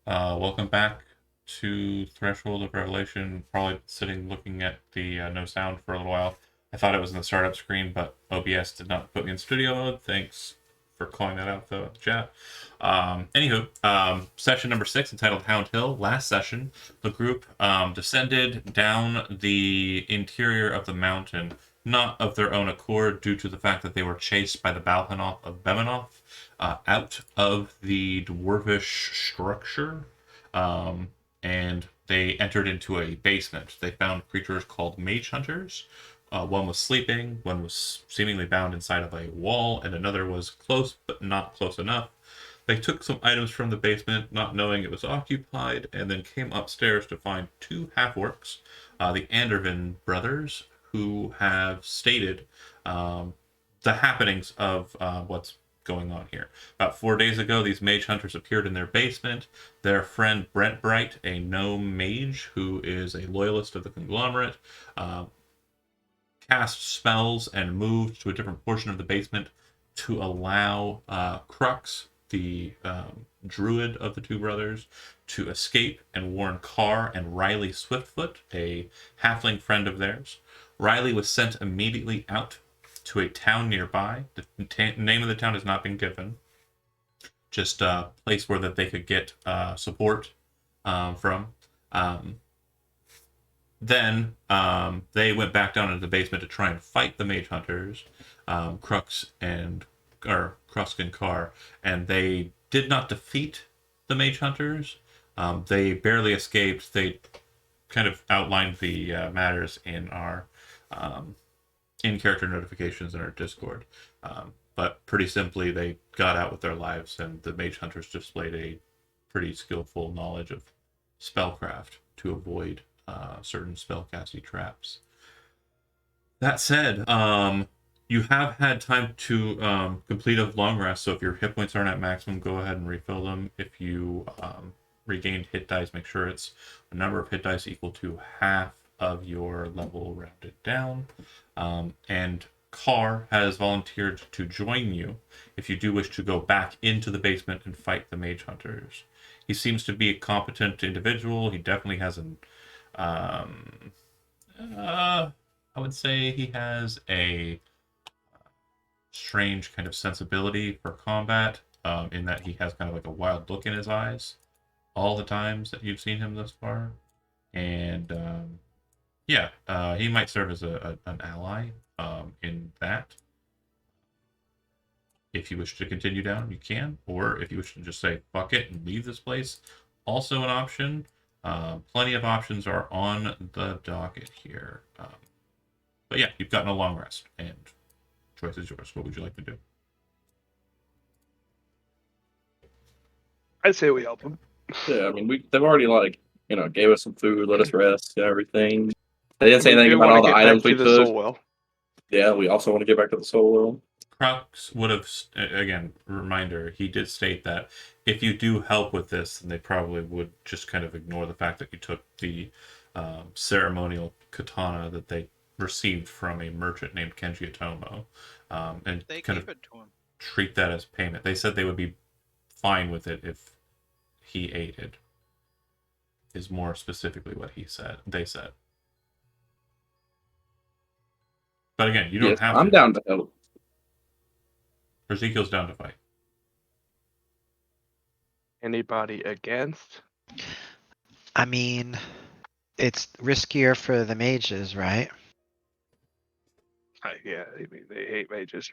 Welcome back to Threshold of Revelation. Probably sitting looking at the no sound for a little while. I thought it was in the startup screen, but OBS did not put me in studio mode. Thanks for calling that out, though, in the chat. Session number 6, entitled Hound Hill. Last session, the group descended down the interior of the mountain, not of their own accord, due to the fact that they were chased by the Balhanoth of Bemanoth out of the dwarvish structure, and they entered into a basement. They found creatures called mage hunters. One was sleeping, one was seemingly bound inside of a wall, and another was close but not close enough. They took some items from the basement, not knowing it was occupied, and then came upstairs to find two half orcs, the Andervin brothers, who have stated the happenings of what's going on here. About 4 days ago, these mage hunters appeared in their basement. Their friend Brent Bright, a gnome mage who is a loyalist of the conglomerate, uh, cast spells and moved to a different portion of the basement to allow Crux, the druid of the two brothers, to escape and warn Carr and Riley Swiftfoot, a halfling friend of theirs. Riley was sent immediately out to a town nearby. The name of the town has not been given. Just a place where that they could get support from. Um, then they went back down into the basement to try and fight the mage hunters, Crux and or Krusk and Carr, and they did not defeat the mage hunters. They barely escaped. They kind of outlined the matters in our in-character notifications in our Discord. But pretty simply, they got out with their lives, and the mage hunters displayed a pretty skillful knowledge of spellcraft to avoid certain spellcasty traps. That said, you have had time to complete a long rest, so if your hit points aren't at maximum, go ahead and refill them. If you regained hit dice, make sure it's a number of hit dice equal to half of your level rounded down. And Carr has volunteered to join you if you do wish to go back into the basement and fight the mage hunters. He seems to be a competent individual. He definitely has an um, I would say he has a strange kind of sensibility for combat, in that he has kind of like a wild look in his eyes all the times that you've seen him thus far. And yeah, he might serve as an ally in that. If you wish to continue down, you can. Or if you wish to just say fuck it and leave this place, also an option. Plenty of options are on the docket here. But yeah, you've gotten a long rest, and choice is yours. What would you like to do? I'd say we help them. Yeah, I mean, they've already gave us some food, let us rest, and everything. They didn't say We anything do about want all to the get back items to we the took. soul well. Yeah, we also want to get back to the soul world. Crux would have, again, reminder, he did state that if you do help with this, then they probably would just kind of ignore the fact that you took the ceremonial katana that they received from a merchant named Kenji Otomo, and They kind gave of it to him. treat that as payment. They said they would be fine with it if he aided, is more specifically what they said. But again, you don't Yes, have I'm to. down to help. Ezekiel's down to fight. Anybody against? I mean, it's riskier for the mages, right? Yeah, I mean, they hate mages.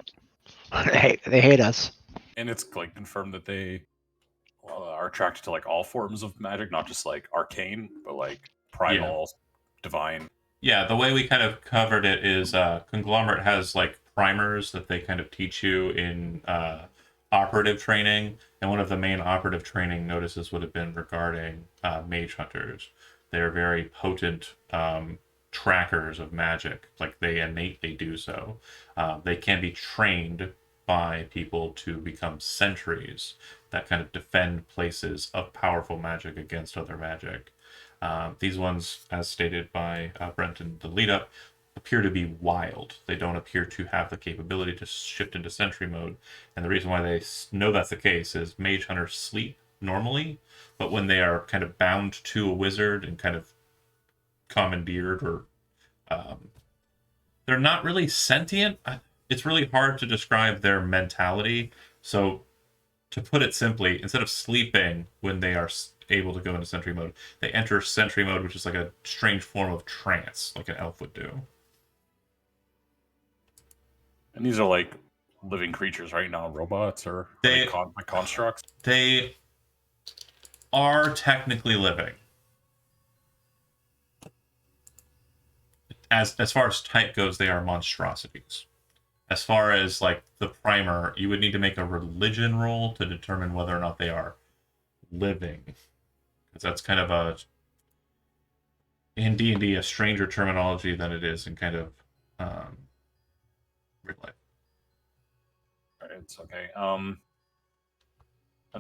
They hate us. And it's like confirmed that they are attracted to like all forms of magic, not just like arcane, but like primal, divine. Yeah, the way we kind of covered it is Conglomerate has like primers that they kind of teach you in operative training, and one of the main operative training notices would have been regarding mage hunters. They're very potent trackers of magic, like they innately do so. They can be trained by people to become sentries that kind of defend places of powerful magic against other magic. These ones, as stated by Brent in the lead up, appear to be wild. They don't appear to have the capability to shift into sentry mode. And the reason why they know that's the case is mage hunters sleep normally, but when they are kind of bound to a wizard and kind of commandeered or they're not really sentient. It's really hard to describe their mentality. So, to put it simply, instead of sleeping when they are able to go into sentry mode, they enter sentry mode, which is like a strange form of trance, like an elf would do. And these are like living creatures, right? Not robots or They- like constructs. They are technically living. As far as type goes, they are monstrosities. As far as like the primer, you would need to make a religion roll to determine whether or not they are living, because that's kind of a in D&D a stranger terminology than it is in kind of real life. It's okay. And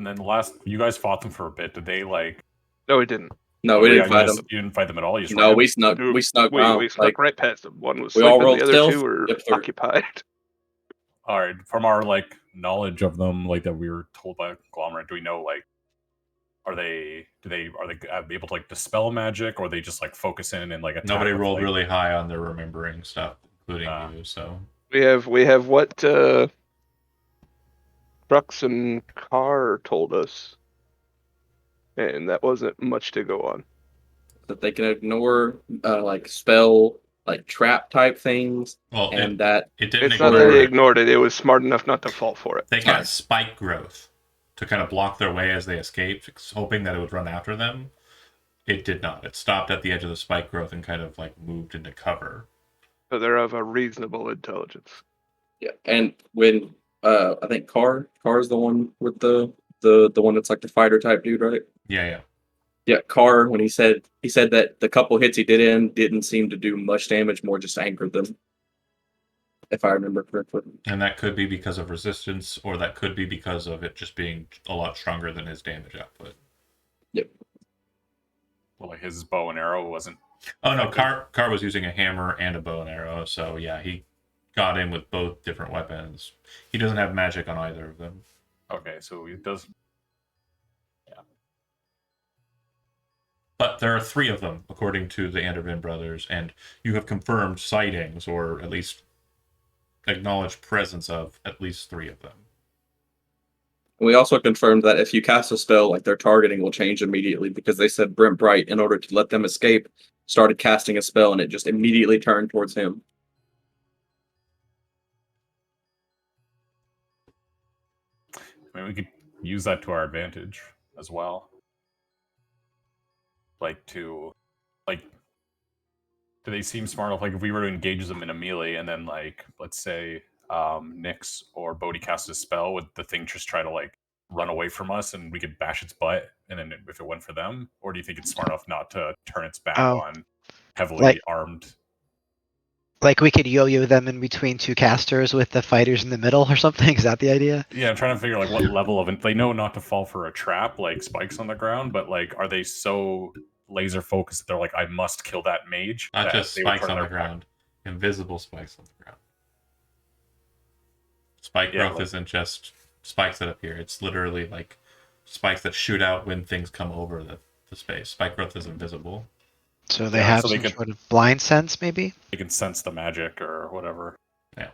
then you guys fought them for a bit. Did they like? No, we didn't. No, we didn't you fight just- them. You didn't fight them at all. You just No, ran we in? snuck. Dude, We snuck We around. snuck Like right past them. One was we all sleeping, rolled the other stealth. two were Yep, they're- occupied. All right, from our like knowledge of them, like that we were told by Conglomerate, do we know like are they able to like dispel magic, or are they just like focus in and like attack? Nobody with, rolled like, really high on their remembering stuff, including you. So We have what Crux and Carr told us, and that wasn't much to go on. that they can ignore like spell like trap type things, well, and that it didn't It's not ignore that they it. ignored it; it was smart enough not to fall for it. They got Alright. spike growth to kind of block their way as they escaped, hoping that it would run after them. It did not. It stopped at the edge of the spike growth and kind of like moved into cover. So they're of a reasonable intelligence. yeah. And when I think Carr's the one with the one that's like the fighter type dude, right? Yeah. Yeah, Carr, when he said that the couple hits he did in didn't seem to do much damage, more just anchored them. If I remember correctly. And that could be because of resistance, or that could be because of it just being a lot stronger than his damage output. well, like his bow and arrow wasn't. Oh no, Okay. Carr was using a hammer and a bow and arrow, so yeah, he got in with both different weapons. He doesn't have magic on either of them. Okay, so it does. But there are 3 of them, according to the Andervin brothers, and you have confirmed sightings, or at least acknowledged presence of at least 3 of them. And we also confirmed that if you cast a spell, like their targeting will change immediately because they said Brent Bright, in order to let them escape, started casting a spell and it just immediately turned towards him. I mean, we could use that to our advantage as well. Like do they seem smart enough? Like if we were to engage them in a melee, and then like let's say Nyx or Bodhi cast a spell, would the thing just try to like run away from us, and we could bash its butt, and then if it went for them, or do you think it's smart enough not to turn its back Oh. on heavily Like- armed? Like we could yo-yo them in between 2 casters with the fighters in the middle or something. Is that the idea? Yeah, I'm trying to figure like what level of they know not to fall for a trap like spikes on the ground, but like are they so laser focused that they're like, I must kill that mage? Not that just they would spikes turn on the their back? ground, invisible spikes on the ground. Spike Yeah, growth like- isn't just spikes that appear, it's literally like spikes that shoot out when things come over the space. Spike growth is invisible. So they Yeah, have so they some could- sort of blind sense, maybe? They can sense the magic or whatever. Yeah.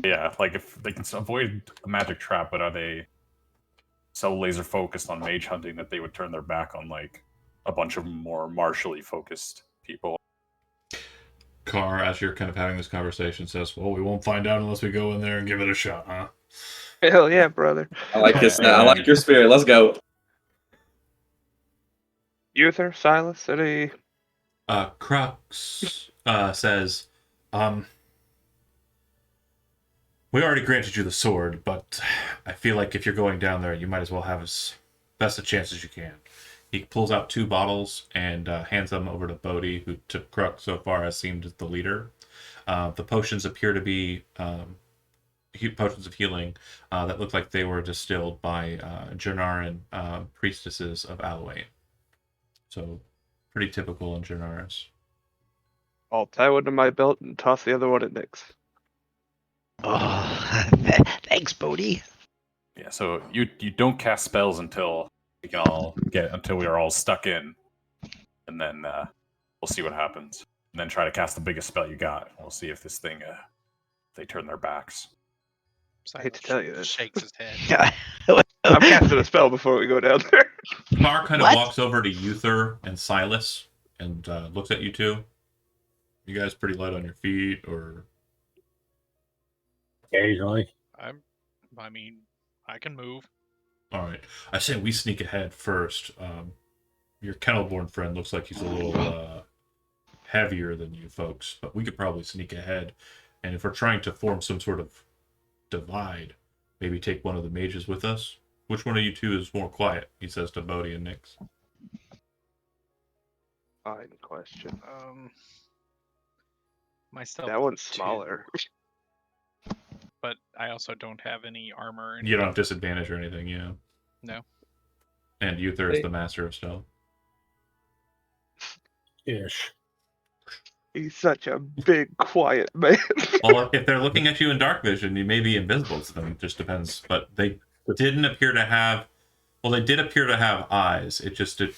Yeah, like if they can avoid a magic trap, but are they so laser focused on mage hunting that they would turn their back on like a bunch of more martially focused people? Carr, as you're kind of having this conversation, says, "Well, we won't find out unless we go in there and give it a shot, huh?" Hell yeah, brother. I like this. Yeah. I like your spirit. Let's go. Uther, Silas, any? Crux says, "We already granted you the sword, but I feel like if you're going down there, you might as well have as best a chance as you can." He pulls out 2 bottles and hands them over to Bodhi, who to Crux so far has seemed the leader. The potions appear to be potions of healing that look like they were distilled by Jernaran priestesses of Alloy. So, pretty typical in Jernaris. I'll tie one to my belt and toss the other one at Nyx. Oh, thanks, Bodhi. Yeah, so you don't cast spells until We can all get until we are all stuck in, and then we'll see what happens. And then try to cast the biggest spell you got. We'll see if this thing they turn their backs. I hate to tell you this. Shakes his head. I'm casting a spell before we go down there. Car kind of What? walks over to Uther and Silas and looks at you two. You guys pretty light on your feet, or Occasionally. I mean, I can move. all right? I say we sneak ahead first. Your Kennelborn friend looks like he's a little heavier than you folks, but we could probably sneak ahead. And if we're trying to form some sort of divide, maybe take one of the mages with us. Which one of you two is more quiet? He says to Bodhi and Nyx. Fine question. My stealth That one's is 2, smaller. but I also don't have any armor. You don't have disadvantage or anything, yeah. No. And Uther is the master of stealth. Ish. He's such a big, quiet man. Well, if they're looking at you in dark vision, you may be invisible to them. It just depends. But they didn't appear to have. Well, they did appear to have eyes. It just did.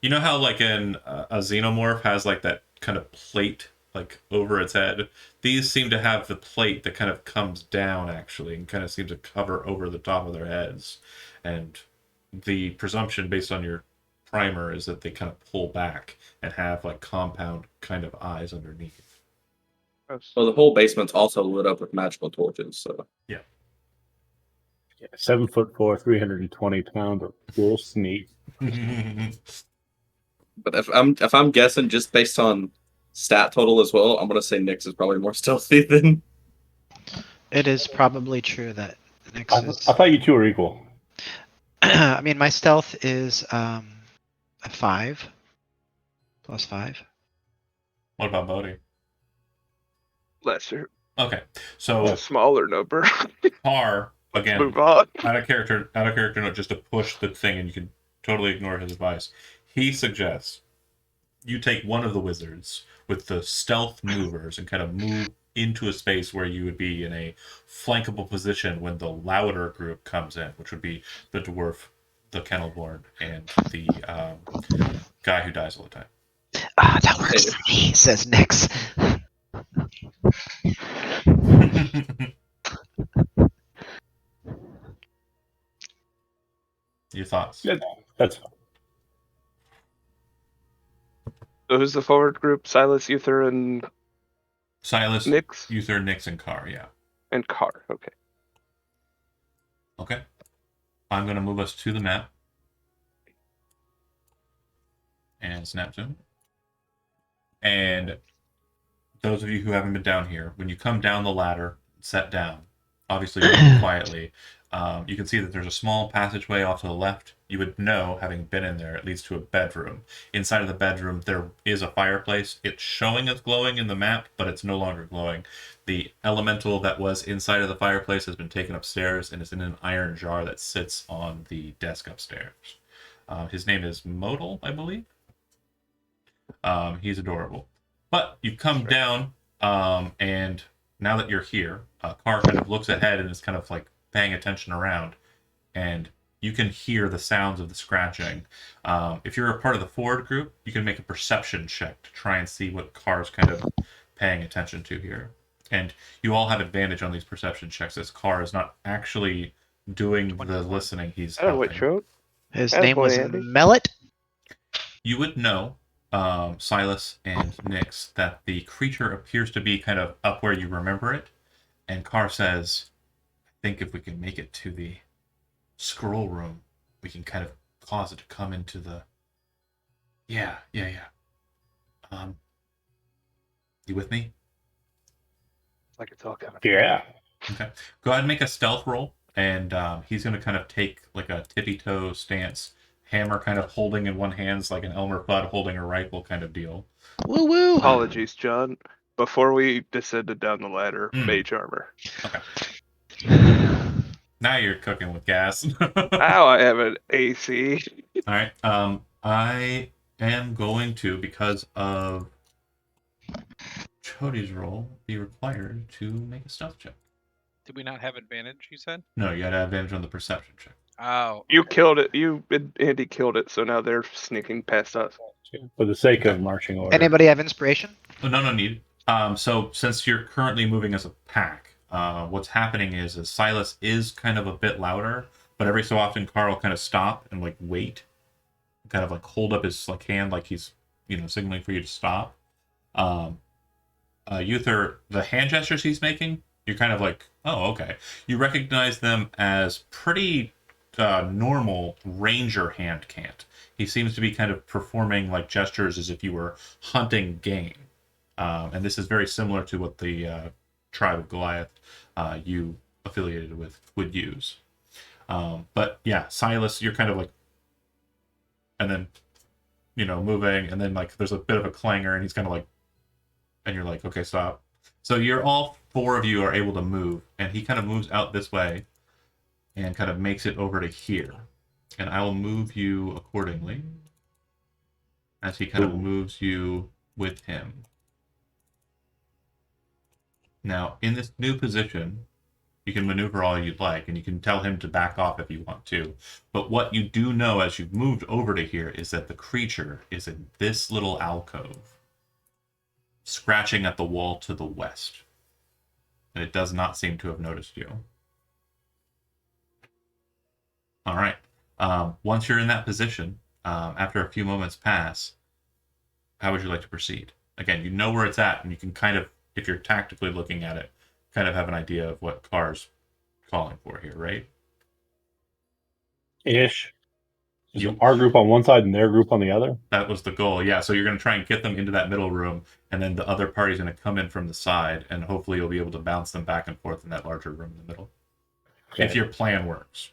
You know how like a xenomorph has like that kind of plate like over its head. These seem to have the plate that kind of comes down actually and kind of seems to cover over the top of their heads. And the presumption based on your primer is that they kind of pull back and have like compound kind of eyes underneath. So the whole basement's also lit up with magical torches. So Yeah, 7'4", 320 pounds of full sneak. but if I'm guessing just based on stat total as well, I'm gonna say Nyx is probably more stealthy than. It is probably true that Nyx is. I thought you two were equal. I mean, my stealth is a 5 plus 5. What about Bodhi? Lesser. Okay, so A smaller number. Par again. Move on. Out of character note, just to push the thing, and you can totally ignore his advice. He suggests you take one of the wizards with the stealth movers and kind of move into a space where you would be in a flankable position when the louder group comes in, which would be the dwarf, the Kennelborn, and the guy who dies all the time. Ah, that works for me, says Nyx. Your thoughts? Yeah, that's fine. So who's the forward group? Silas, Uther, and Silas, Nyx? Uther, Nyx, and Carr, yeah. And Carr. Okay. Okay. I'm going to move us to the map. And snap zoom. And those of you who haven't been down here, when you come down the ladder, set down, obviously moving quietly, you can see that there's a small passageway off to the left. You would know, having been in there, it leads to a bedroom. Inside of the bedroom, there is a fireplace. It's showing as glowing in the map, but it's no longer glowing. The elemental that was inside of the fireplace has been taken upstairs and is in an iron jar that sits on the desk upstairs. His name is Modal, I believe. He's adorable. But you come down, and now that you're here, Carr kind of looks ahead and is kind of like paying attention around, and you can hear the sounds of the scratching. If you're a part of the forward group, you can make a perception check to try and see what Carr's kind of paying attention to here. And you all have advantage on these perception checks as Carr is not actually doing the 21. listening. He's I don't know what helping. wrote. His Attaboy, name was Andy. Mellet. You would know, Silas and Nyx, that the creature appears to be kind of up where you remember it. And Carr says, I think if we can make it to the scroll room, we can kind of cause it to come into the... Yeah. You with me? It's like it's all coming. Yeah. Okay. Go ahead and make a stealth roll. And he's going to kind of take like a tippy-toe stance, hammer kind of holding in one hand, like an Elmer Fudd holding a rifle kind of deal. Woo woo. Apologies, John. Before we descended down the ladder, mage armor. Now you're cooking with gas. Now I have an AC. All right. I am going to, because of Chody's roll, be required to make a stealth check. Did we not have advantage, you said? No, you had advantage on the perception check. Oh, You okay. killed it. You and Andy killed it, so now they're sneaking past us. For the sake of marching order. Anybody have inspiration? Oh, no need. So since you're currently moving as a pack, what's happening is Silas is kind of a bit louder, but every so often Carl kind of stop and like wait, kind of like hold up his like hand like he's signaling for you to stop. Uther, the hand gestures he's making, you're kind of like, oh, okay. You recognize them as pretty normal ranger hand can't. He seems to be kind of performing like gestures as if you were hunting game. And this is very similar to what the tribe of Goliath you affiliated with would use. But yeah, Silas, you're kind of like, and then, moving, and then like there's a bit of a clangor, and he's kind of like, and you're like, okay, stop. So you're all four of you are able to move, and he kind of moves out this way and kind of makes it over to here. And I will move you accordingly as he kind of moves you with him. Now, in this new position, you can maneuver all you'd like, and you can tell him to back off if you want to. But what you do know as you've moved over to here is that the creature is in this little alcove, scratching at the wall to the west. And it does not seem to have noticed you. All right. Once you're in that position, after a few moments pass, how would you like to proceed? Again, you know where it's at, and you can kind of, if you're tactically looking at it, kind of have an idea of what Carr's calling for here, right? Ish. Is it our group on one side and their group on the other? That was the goal, yeah. So you're going to try and get them into that middle room, and then the other party's going to come in from the side, and hopefully you'll be able to bounce them back and forth in that larger room in the middle. Okay. If your plan works.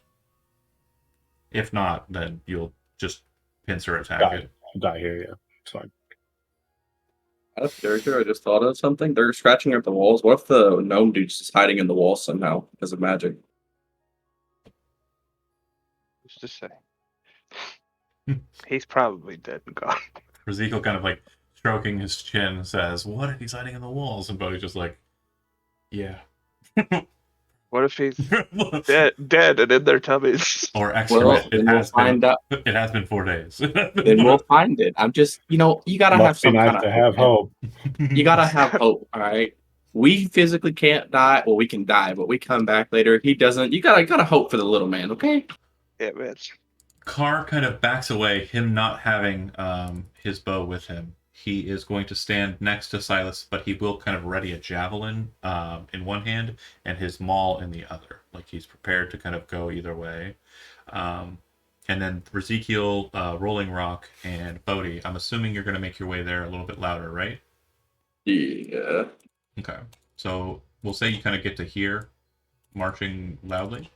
If not, then you'll just pincer attack it. I'll die here, yeah. It's fine. Out of character, I just thought of something. They're scratching at the walls. What if the gnome dude's just hiding in the wall somehow because of magic? Who's to say? He's probably dead and gone. Ezekiel kind of like stroking his chin says, "What if he's hiding in the walls?" And Bodhi's just like, "Yeah." What if he's dead and in their tummies? Or excrement. Well, then we'll find out. It has been 4 days. Then we'll find it. I'm just, you gotta have Must be some nice kind to of have hope. You gotta have hope, all right? We physically can't die. Well, we can die, but we come back later. He doesn't. You gotta hope for the little man, okay? Yeah, man. Carr kind of backs away, him not having his bow with him. He is going to stand next to Silas, but he will kind of ready a javelin in one hand and his maul in the other. Like he's prepared to kind of go either way. And then Ezekiel, Rolling Rock, and Bodhi, I'm assuming you're going to make your way there a little bit louder, right? Yeah. Okay. So we'll say you kind of get to hear marching loudly.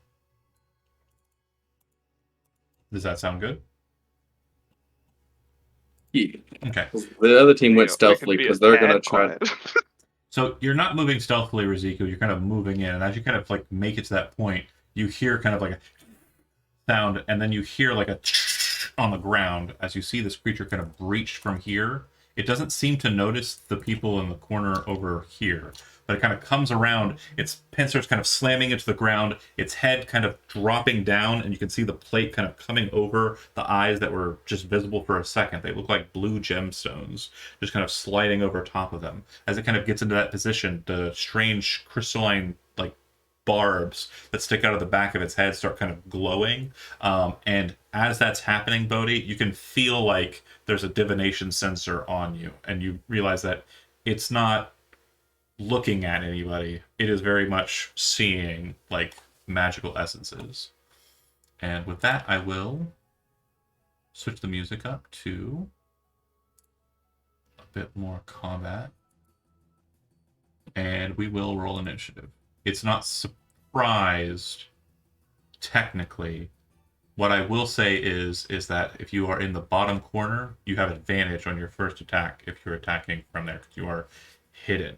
Does that sound good? Yeah. Okay. The other team went We can stealthily be because a they're tad gonna try. quiet. So you're not moving stealthily, Ezekiel. You're kind of moving in, and as you kind of like make it to that point, you hear kind of like a sound, and then you hear like a on the ground as you see this creature kind of breach from here. It doesn't seem to notice the people in the corner over here, but it kind of comes around. Its pincers kind of slamming into the ground, its head kind of dropping down, and you can see the plate kind of coming over the eyes that were just visible for a second. They look like blue gemstones, just kind of sliding over top of them. As it kind of gets into that position, the strange crystalline like barbs that stick out of the back of its head start kind of glowing. And as that's happening, Bodhi, you can feel like there's a divination sensor on you, and you realize that it's not looking at anybody. It is very much seeing like magical essences. And with that, I will switch the music up to a bit more combat. And we will roll initiative. It's not surprised technically. What I will say is that if you are in the bottom corner, you have advantage on your first attack if you're attacking from there because you are hidden.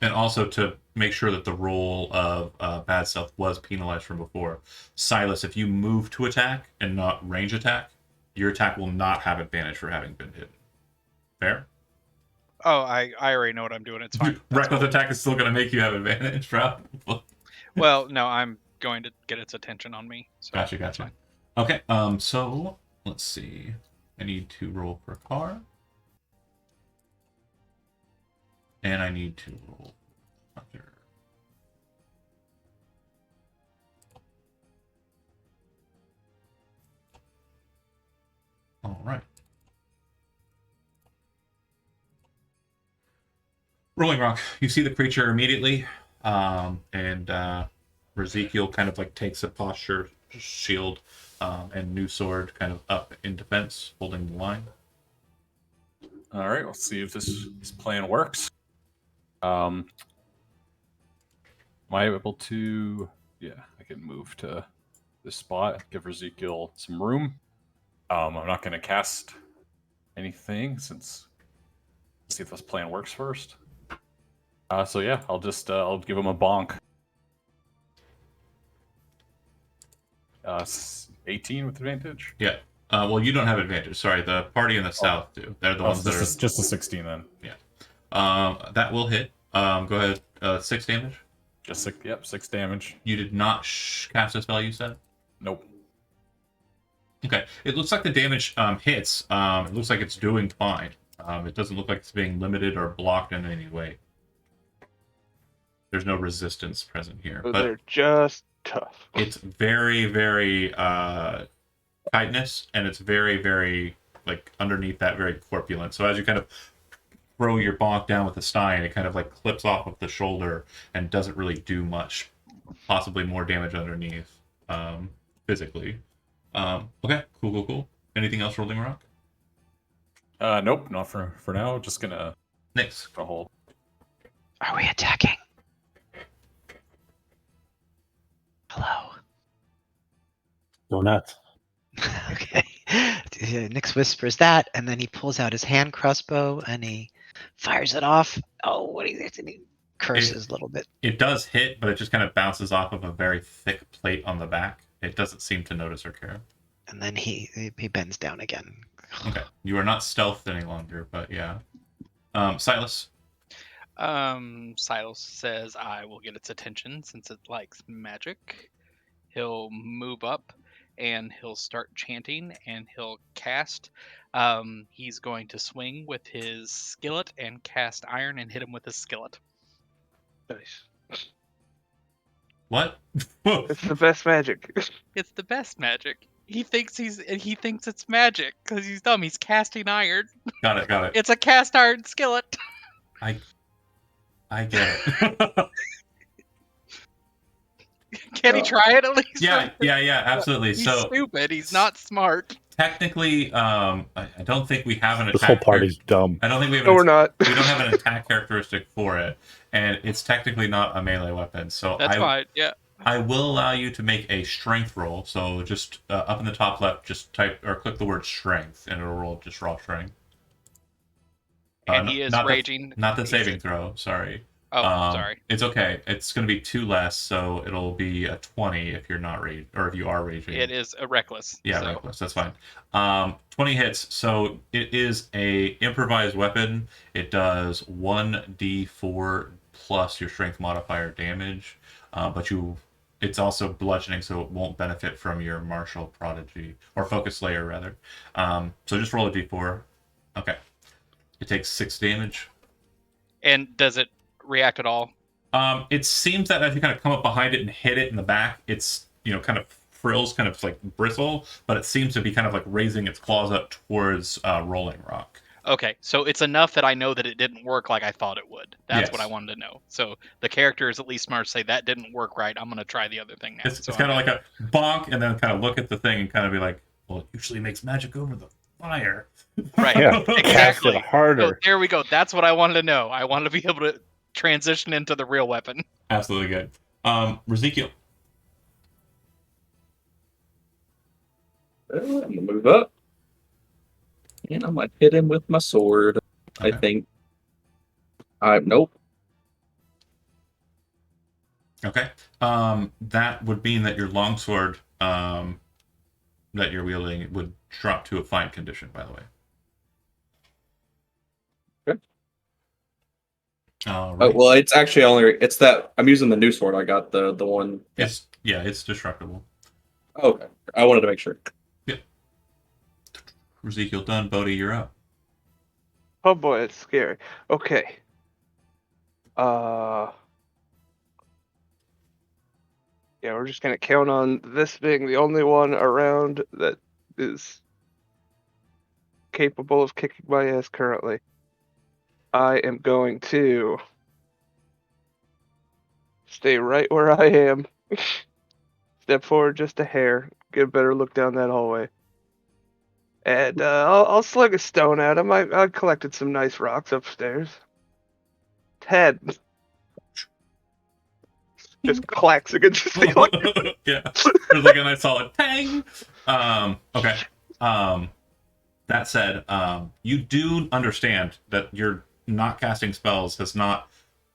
And also to make sure that the roll of bad stealth was penalized from before. Silas, if you move to attack and not range attack, your attack will not have advantage for having been hidden. Fair? Oh, I already know what I'm doing. It's fine. That's Reckless cool. attack is still going to make you have advantage, bro. Well, no, I'm going to get its attention on me. So Gotcha, that's gotcha. fine. Okay, so let's see. I need to roll for car. And I need to roll for other. All right. Rolling Rock. You see the creature immediately, and Ezekiel kind of like takes a posture, shield, and new sword kind of up in defense, holding the line. All right, we'll see if this plan works. Am I able to? Yeah, I can move to this spot, give Ezekiel some room. I'm not going to cast anything since. Let's see if this plan works first. So yeah, I'll just I'll give him a bonk. 18 with advantage. Yeah. Well, you don't have advantage. Sorry, the party in the south do. They're the ones that are just a 16 then. that will hit. Go ahead. 6 damage. Just 6 damage. You did not cast a spell. You said. Nope. Okay. It looks like the damage hits. It looks like it's doing fine. It doesn't look like it's being limited or blocked in any way. There's no resistance present here, So but they're just tough. it's very, very tightness, and it's very, very like underneath that, very corpulent. So as you kind of throw your bonk down with the stein, it kind of like clips off of the shoulder and doesn't really do much. Possibly more damage underneath, physically. Okay, cool. Anything else, Rolling Rock? Nope, not for now. Just gonna Next. hold. Are we attacking? Hello. Go nuts. Okay. Nyx whispers that, and then he pulls out his hand crossbow and he fires it off. Oh, what do you think? He curses a little bit. It does hit, but it just kind of bounces off of a very thick plate on the back. It doesn't seem to notice or care. And then he bends down again. Okay. You are not stealthed any longer, but yeah. Silas. Silas says I will get its attention since it likes magic. He'll move up and he'll start chanting and he'll cast. He's going to swing with his skillet and cast iron and hit him with his skillet. Nice. What? It's the best magic. It's the best magic. He thinks it's magic because he's dumb. He's casting iron. Got it. It's a cast iron skillet. I get it. Can he try it at least? yeah, absolutely. He's So stupid. He's not smart. technically, I don't think we have an attack. This whole party's dumb. I don't think we have. No, we're not. We don't have an attack characteristic for it, and it's technically not a melee weapon. So That's fine. Yeah. I will allow you to make a strength roll. So just up in the top left, just type or click the word strength, and it'll roll just raw strength. And he is raging. Not the saving throw. Sorry. Oh, sorry. It's okay. It's going to be 2 less, so it'll be a 20 if you're not raging, or if you are raging. It is a reckless. Yeah, so. reckless. That's fine. 20 hits. So it is a improvised weapon. It does 1d4 plus your strength modifier damage, but it's also bludgeoning, so it won't benefit from your martial prodigy or focus layer rather. So just roll a d4. Okay. It takes 6 damage. And does it react at all? It seems that as you kind of come up behind it and hit it in the back, it's kind of frills kind of like bristle, but it seems to be kind of like raising its claws up towards Rolling Rock. Okay, so it's enough that I know that it didn't work like I thought it would. That's Yes. what I wanted to know. So the character is at least smart to say that didn't work right. I'm going to try the other thing now. It's kind of like a bonk, and then kind of look at the thing and kind of be like, well, it usually makes magic over the fire. Right, Yeah, cast exactly. it harder. So there we go. That's what I wanted to know. I wanted to be able to transition into the real weapon. Absolutely good. Ezekiel. Well, I'm gonna move up. And I might hit him with my sword. I Okay. think. Nope. Okay. That would mean that your longsword that you're wielding would drop to a fine condition, by the way. All Oh, right. well, it's actually it's that I'm using the new sword. I got the one. It's destructible. Okay, I wanted to make sure. Ezekiel done. Bodhi, you're up. Oh boy, it's scary. Okay. Uh, yeah, we're just gonna count on this being the only one around that is capable of kicking my ass currently. I am going to stay right where I am. Step forward just a hair. Get a better look down that hallway. And I'll slug a stone at him. I collected some nice rocks upstairs. 10. Just clacks against the ceiling. Yeah. There's like a nice solid tang. Okay. That said, you do understand that you're not casting spells has not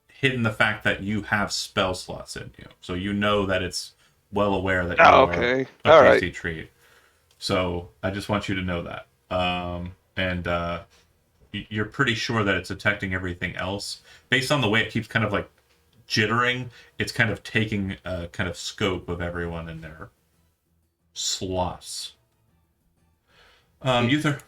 hidden the fact that you have spell slots in you. So you know that it's well aware that you Oh, are okay. a All tasty right. treat. So I just want you to know that. And you're pretty sure that it's detecting everything else. Based on the way it keeps kind of like jittering, it's kind of taking a kind of scope of everyone in their slots. Uther?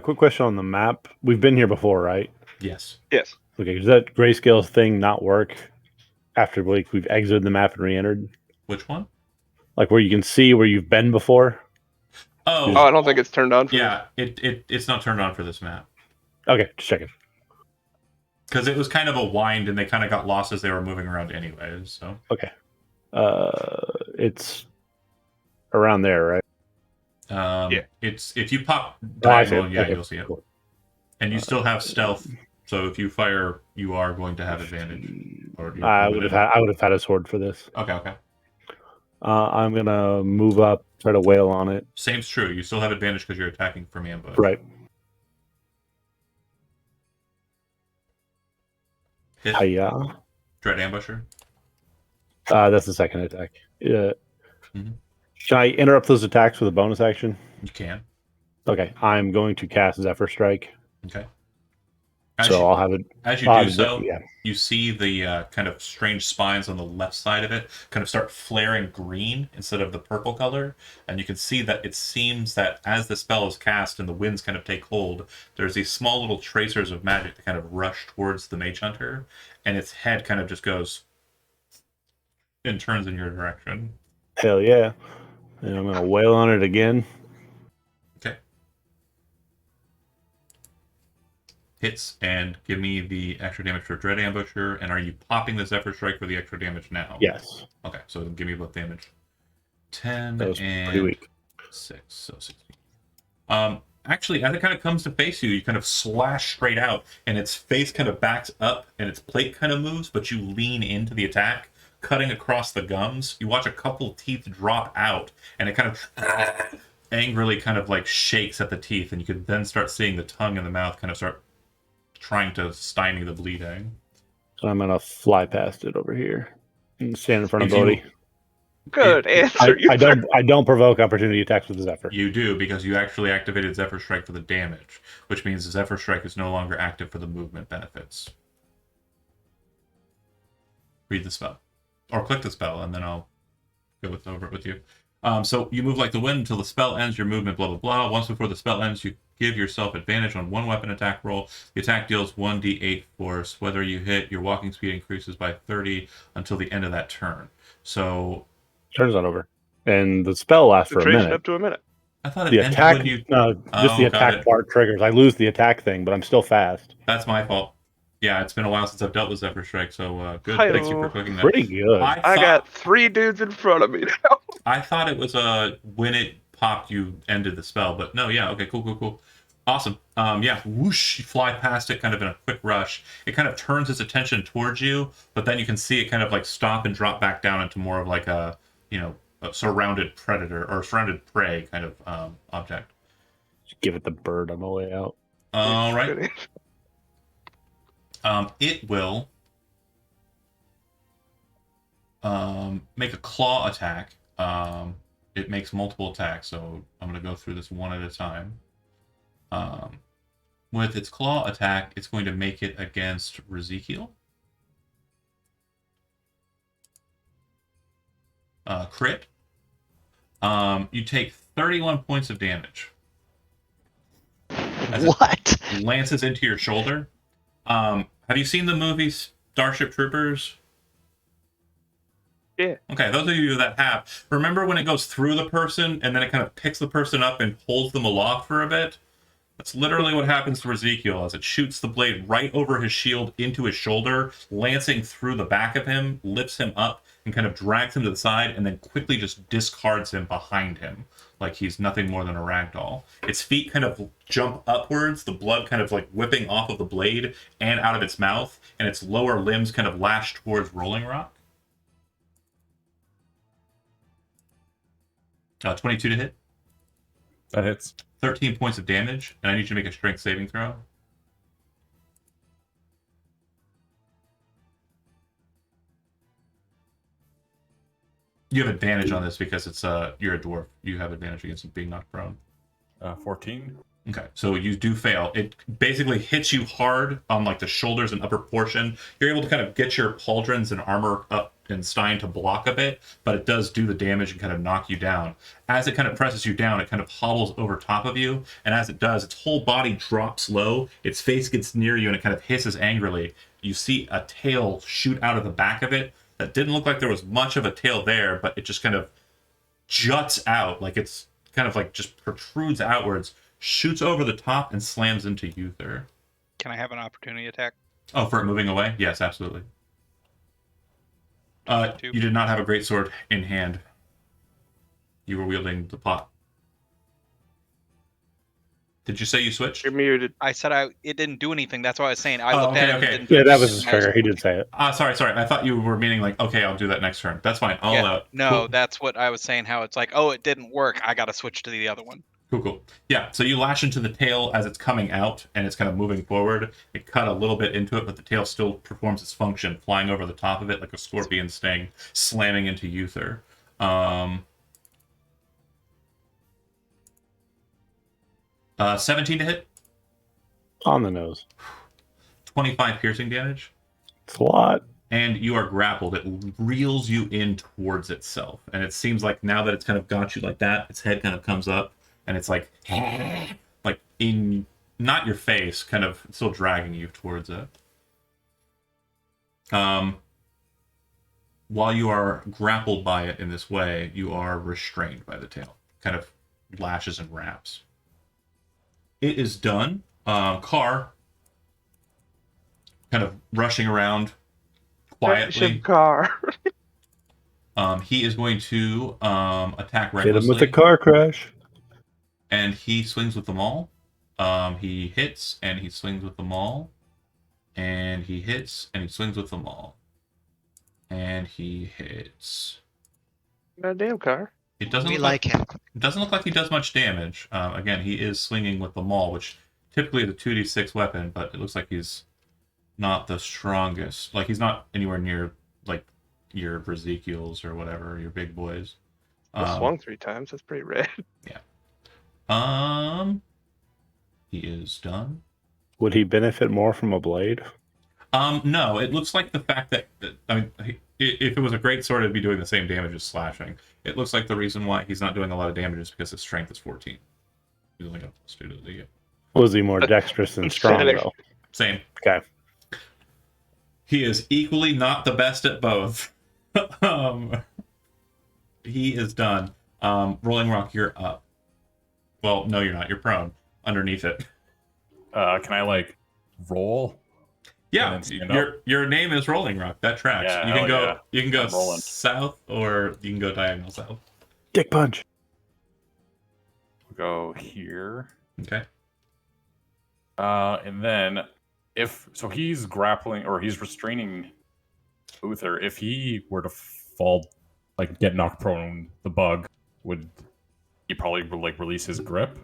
Quick question on the map. We've been here before, right? Yes. Yes. Okay, does that grayscale thing not work after we've exited the map and re-entered? Which one? Like where you can see where you've been before? Oh, Oh, I don't think it's turned on for yeah. It's not turned on for this map. Okay, just checking. Because it was kind of a wind and they kind of got lost as they were moving around anyways, so. Okay. It's around there, right? Yeah. It's if you pop Oh, I see diagonal, it. yeah, Okay, you'll see it. cool. And you still have stealth, so if you fire, you are going to have advantage. Or you're I would have had a sword for this. Okay. I'm gonna move up, try to wail on it. Same's true. You still have advantage because you're attacking from ambush. Right. Hit. Hiya. Dread ambusher. That's the second attack. Mhm. Can I interrupt those attacks with a bonus action? You can. Okay, I'm going to cast Zephyr Strike. Okay. I'll have it. As you I'll do have it- so, yeah. you see the kind of strange spines on the left side of it kind of start flaring green instead of the purple color. And you can see that it seems that as the spell is cast and the winds kind of take hold, there's these small little tracers of magic that kind of rush towards the mage hunter. And its head kind of just goes and turns in your direction. Hell yeah. And I'm gonna wail on it again. Okay. Hits and give me the extra damage for Dread Ambusher. And are you popping the Zephyr Strike for the extra damage now? Yes. Okay, so give me both damage. 10 That was pretty and weak. 6, so 16. Actually, as it kind of comes to face you, you kind of slash straight out, and its face kind of backs up, and its plate kind of moves, but you lean into the attack, cutting across the gums. You watch a couple teeth drop out, and it kind of angrily kind of like shakes at the teeth, and you can then start seeing the tongue and the mouth kind of start trying to stymie the bleeding. So I'm gonna fly past it over here and stand in front of If you- Bodhi. Good answer. I don't provoke opportunity attacks with the Zephyr. You do, because you actually activated Zephyr Strike for the damage, which means Zephyr Strike is no longer active for the movement benefits. Read the spell. Or click the spell, and then I'll go over it with you. So you move like the wind until the spell ends, your movement, blah, blah, blah. Once before the spell ends, you give yourself advantage on one weapon attack roll. The attack deals 1d8 force. Whether you hit, your walking speed increases by 30 until the end of that turn. So Turns on over. And the spell lasts for a Concentration minute. up to a minute. I thought it The ended attack, when you... just the Oh, got attack it. part triggers. I lose the attack thing, but I'm still fast. That's my fault. Yeah, it's been a while since I've dealt with Zephyr Strike, so good. Hi-yo. Thanks you for clicking that. Pretty good. I got 3 dudes in front of me now. I thought it was when it popped, you ended the spell, but no, yeah, okay, cool. Awesome. Yeah, whoosh, you fly past it kind of in a quick rush. It kind of turns its attention towards you, but then you can see it kind of like stop and drop back down into more of like a surrounded predator or surrounded prey kind of object. Just give it the bird on the way out. All right. Good It will make a claw attack. It makes multiple attacks, so I'm going to go through this one at a time. With its claw attack, it's going to make it against Ezekiel. Crit. You take 31 points of damage. As What? it lances into your shoulder. Have you seen the movie Starship Troopers? Yeah. Okay, those of you that have, remember when it goes through the person and then it kind of picks the person up and pulls them aloft for a bit? That's literally what happens to Ezekiel as it shoots the blade right over his shield into his shoulder, lancing through the back of him, lifts him up, and kind of drags him to the side, and then quickly just discards him behind him, like he's nothing more than a ragdoll. Its feet kind of jump upwards, the blood kind of like whipping off of the blade and out of its mouth, and its lower limbs kind of lash towards Rolling Rock. 22 to hit. That hits. 13 points of damage, and I need you to make a strength saving throw. You have advantage on this because it's you're a dwarf. You have advantage against being knocked prone. 14. Okay, so you do fail. It basically hits you hard on like the shoulders and upper portion. You're able to kind of get your pauldrons and armor up and Stein to block a bit, but it does do the damage and kind of knock you down. As it kind of presses you down, it kind of hobbles over top of you, and as it does, its whole body drops low, its face gets near you, and it kind of hisses angrily. You see a tail shoot out of the back of it that didn't look like there was much of a tail there, but it just kind of juts out, like it's kind of like just protrudes outwards, shoots over the top, and slams into Uther. Can I have an opportunity attack? Oh, for it moving away? Yes, absolutely. You did not have a greatsword in hand. You were wielding the pot. Did you say you switched? You're muted. I said it didn't do anything. That's what I was saying. I Oh, looked at okay, it and okay. it didn't do Yeah, that was anything. his trigger. He did say it. Sorry. I thought you were meaning like, okay, I'll do that next turn. That's fine. I'll allow it. No, Cool. that's what I was saying. How it's like, oh, it didn't work. I got to switch to the other one. Cool. Yeah, so you lash into the tail as it's coming out, and it's kind of moving forward. It cut a little bit into it, but the tail still performs its function, flying over the top of it like a scorpion sting, slamming into Uther. 17 to hit, On the nose. 25 piercing damage, It's a lot. and you are grappled. It reels you in towards itself, and it seems like now that it's kind of got you like that, its head kind of comes up, and it's like in not your face, kind of still dragging you towards it. While you are grappled by it in this way, you are restrained by the tail. Kind of lashes and wraps. It is done. Carr, kind of rushing around quietly. Car. He is going to attack Hit him with recklessly, a car crash. and he swings with them all. He hits, and he swings with them all. And he hits, and he swings with them all. And he hits. Goddamn car. It doesn't We look like him. It doesn't look like he does much damage. Again, he is swinging with the maul, which typically is a 2d6 weapon, but it looks like he's not the strongest. Like, he's not anywhere near, like, your Ezekiel's or whatever, your big boys. I swung 3 times. That's pretty rad. He is done. Would he benefit more from a blade? No, it looks like the fact that, I mean, if it was a great sword, it'd be doing the same damage as slashing. It looks like the reason why he's not doing a lot of damage is because his strength is 14. He's only got plus 2 to the Was he more dexterous than strong, Pathetic. though? same. Okay. He is equally not the best at both. He is done. Rolling Rock, you're up. Well, no, you're not. You're prone. Underneath it. Can I like roll? Yeah, And then stand your name is Rolling Rock. That tracks. Yeah, you can hell go. yeah. You can go I'm rolling. south, or you can go diagonal south. Dick punch. Go here. Okay. And then if so, he's grappling or he's restraining Uther. If he were to fall, like get knocked prone, the bug would he probably like release his grip?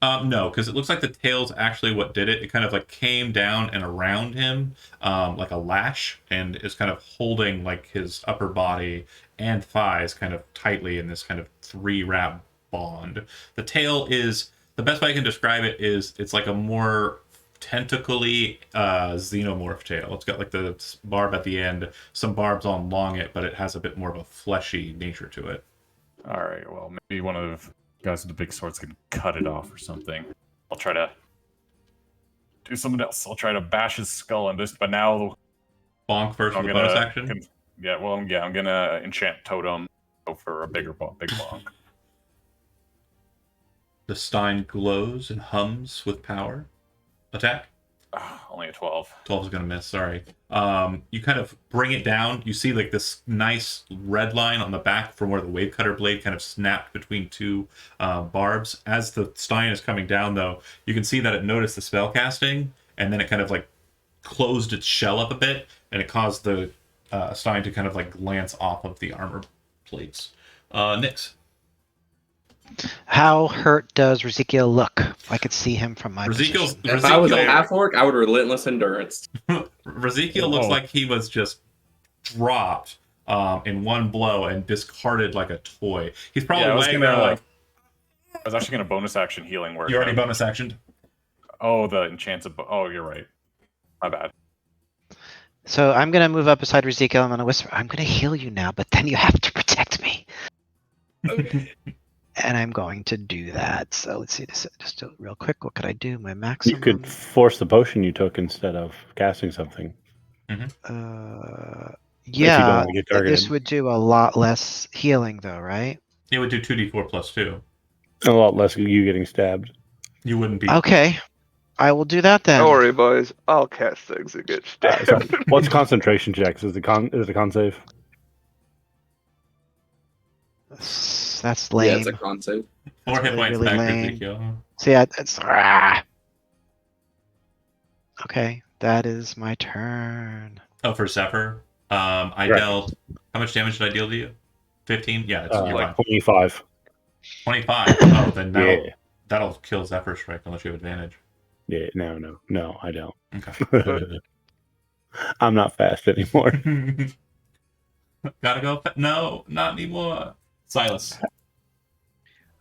No, because it looks like the tail's actually what did it. It kind of like came down and around him, like a lash, and is kind of holding like his upper body and thighs kind of tightly in this kind of 3-wrap bond. The tail is the best way I can describe it is it's like a more tentacly xenomorph tail. It's got like the barb at the end, some barbs on along it, but it has a bit more of a fleshy nature to it. All right. Well, maybe one of the guys with the big swords can cut it off or something. I'll try to do something else. I'll try to bash his skull in this. But now Bonk first I'm with a gonna bonus action. I'm gonna enchant totem. Go for a big bonk. The Stein glows and hums with power. Attack. Only a 12. 12 is going to miss, sorry. You kind of bring it down. You see like this nice red line on the back from where the wave cutter blade kind of snapped between two barbs. As the Stein is coming down, though, you can see that it noticed the spell casting, and then it kind of like closed its shell up a bit, and it caused the Stein to kind of like glance off of the armor plates. Nyx. How hurt does Ezekiel look? I could see him from my Ezekiel's- position. If I was a Ezekiel- half orc, I would relentless endurance. Ezekiel looks Oh. like he was just dropped in one blow and discarded like a toy. He's probably Yeah, I was laying there gonna- like, I was actually gonna bonus action healing word. you already bonus actioned. Oh, the enchanted. Oh, you're right. My bad. So I'm gonna move up beside Ezekiel. I'm gonna whisper, "I'm gonna heal you now, but then you have to protect me." Okay. And I'm going to do that. So let's see, just do it real quick. What could I do? My You maximum. could force the potion you took instead of casting something. Yeah, wanna get this targeted. would do a lot less healing, though, right? It would do 2d4 plus 2. A lot less you getting stabbed. You wouldn't be. Okay, I will do that then. Don't worry, boys. I'll cast things and get stabbed. So what's concentration checks? Is the con save? That's Yeah, lame. it's a con save. 4 hit really, points really back for lame. Ezekiel. See, it's okay. That is my turn. Oh, for Zephyr, I Right. dealt. How much damage did I deal to you? 15. Yeah, it's you're Like fine. 25. 25. Oh, then Yeah. that'll kill Zephyr Strike unless you have advantage. Yeah, no, I don't. Okay. I'm not fast anymore. Gotta go. No, not anymore. Silas.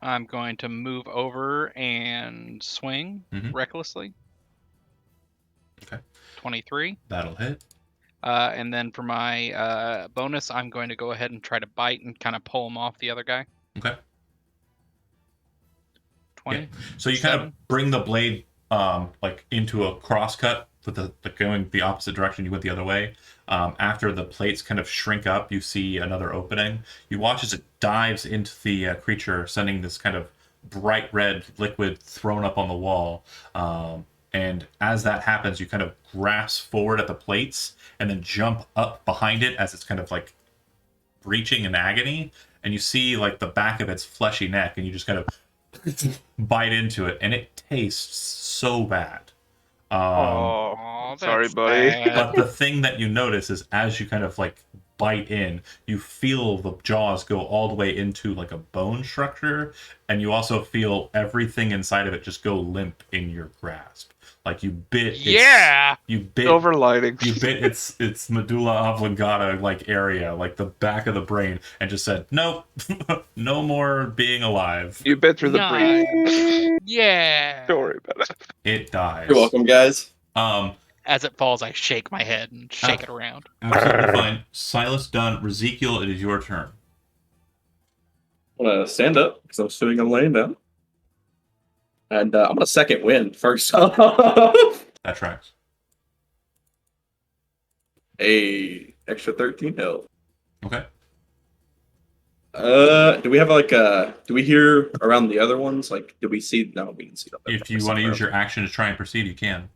I'm going to move over and swing Mhm. recklessly. Okay. 23. That'll hit. And then for my bonus, I'm going to go ahead and try to bite and kind of pull him off the other guy. Okay. 20. So you kind of 7. bring the blade like into a crosscut with the going the opposite direction. You went the other way. After the plates kind of shrink up, you see another opening. You watch as it dives into the creature, sending this kind of bright red liquid thrown up on the wall. And as that happens, you kind of grasp forward at the plates and then jump up behind it as it's kind of like breaching in agony. And you see like the back of its fleshy neck, and you just kind of bite into it, and it tastes so bad. Oh, Aw, sorry, that's buddy. bad. But the thing that you notice is as you kind of like bite in, you feel the jaws go all the way into like a bone structure, and you also feel everything inside of it just go limp in your grasp. Like you bit you bit silver linings. you bit its medulla oblongata like area, like the back of the brain, and just said, nope, no more being alive. You bit through the Nice. breeze. Yeah. Don't worry about it. It dies. You're welcome, guys. As it falls, I shake my head and shake it around. Absolutely fine. Silas done. Ezekiel, it is your turn. I'm gonna stand up because I'm sitting and laying down, and I'm gonna second wind first. That tracks. A extra 13 health. Okay. Do we have like do we hear around the other ones? Like, do we see? No, we can see them. If you want to use your action to try and proceed, you can.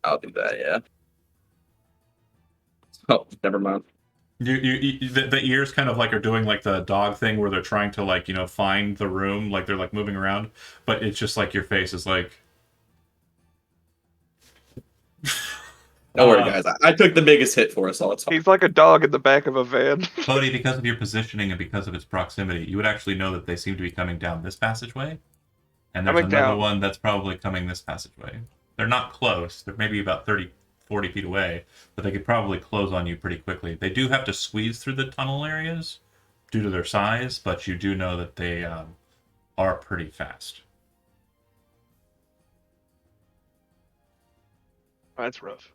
I'll do that. Yeah. Oh, never mind. The ears kind of like are doing like the dog thing where they're trying to like find the room, like they're like moving around, but it's just like your face is like. Don't worry, guys. I took the biggest hit for us all. It's fine. He's like a dog in the back of a van. Bodhi, because of your positioning and because of its proximity, you would actually know that they seem to be coming down this passageway, and there's Coming another down. one that's probably coming this passageway. They're not close. They're maybe about 30, 40 feet away, but they could probably close on you pretty quickly. They do have to squeeze through the tunnel areas due to their size, but you do know that they are pretty fast. That's rough.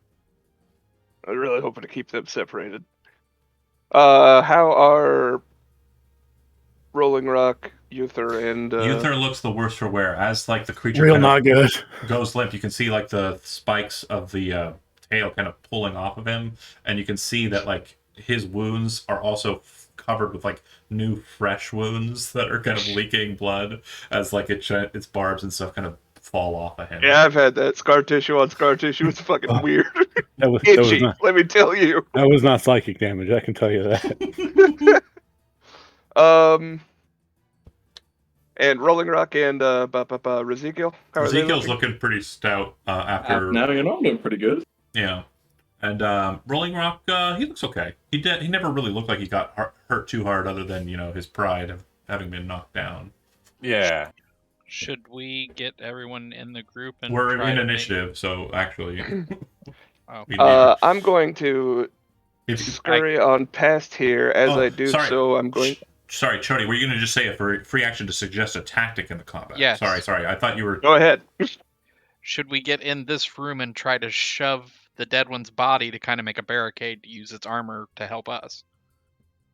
I was really hoping to keep them separated. How are Rolling Rock, Uther, and Uther looks the worst for wear. As like the creature Real kind not of good. goes limp, you can see like the spikes of the tail kind of pulling off of him, and you can see that like his wounds are also covered with like new fresh wounds that are kind of leaking blood as like its barbs and stuff kind of fall off of him. Yeah, I've had that scar tissue on scar tissue. It's fucking Oh. weird. That was Itchy, not let me tell you. psychic damage. I can tell you that. And Rolling Rock and Ezekiel. How are they Ezekiel's looking? looking pretty stout after. Now you know I'm doing pretty good. Yeah. And Rolling Rock, he looks okay. He never really looked like he got hurt too hard, other than his pride of having been knocked down. Yeah. Should we get everyone in the group and We're try in to initiative, so actually, Oh. we need I'm going to scurry on past here. As I do sorry. so, I'm going. Sorry, Chody, were you going to just say a free action to suggest a tactic in the combat? Yes. Sorry. I thought you were. Go ahead. Should we get in this room and try to shove the dead one's body to kind of make a barricade to use its armor to help us?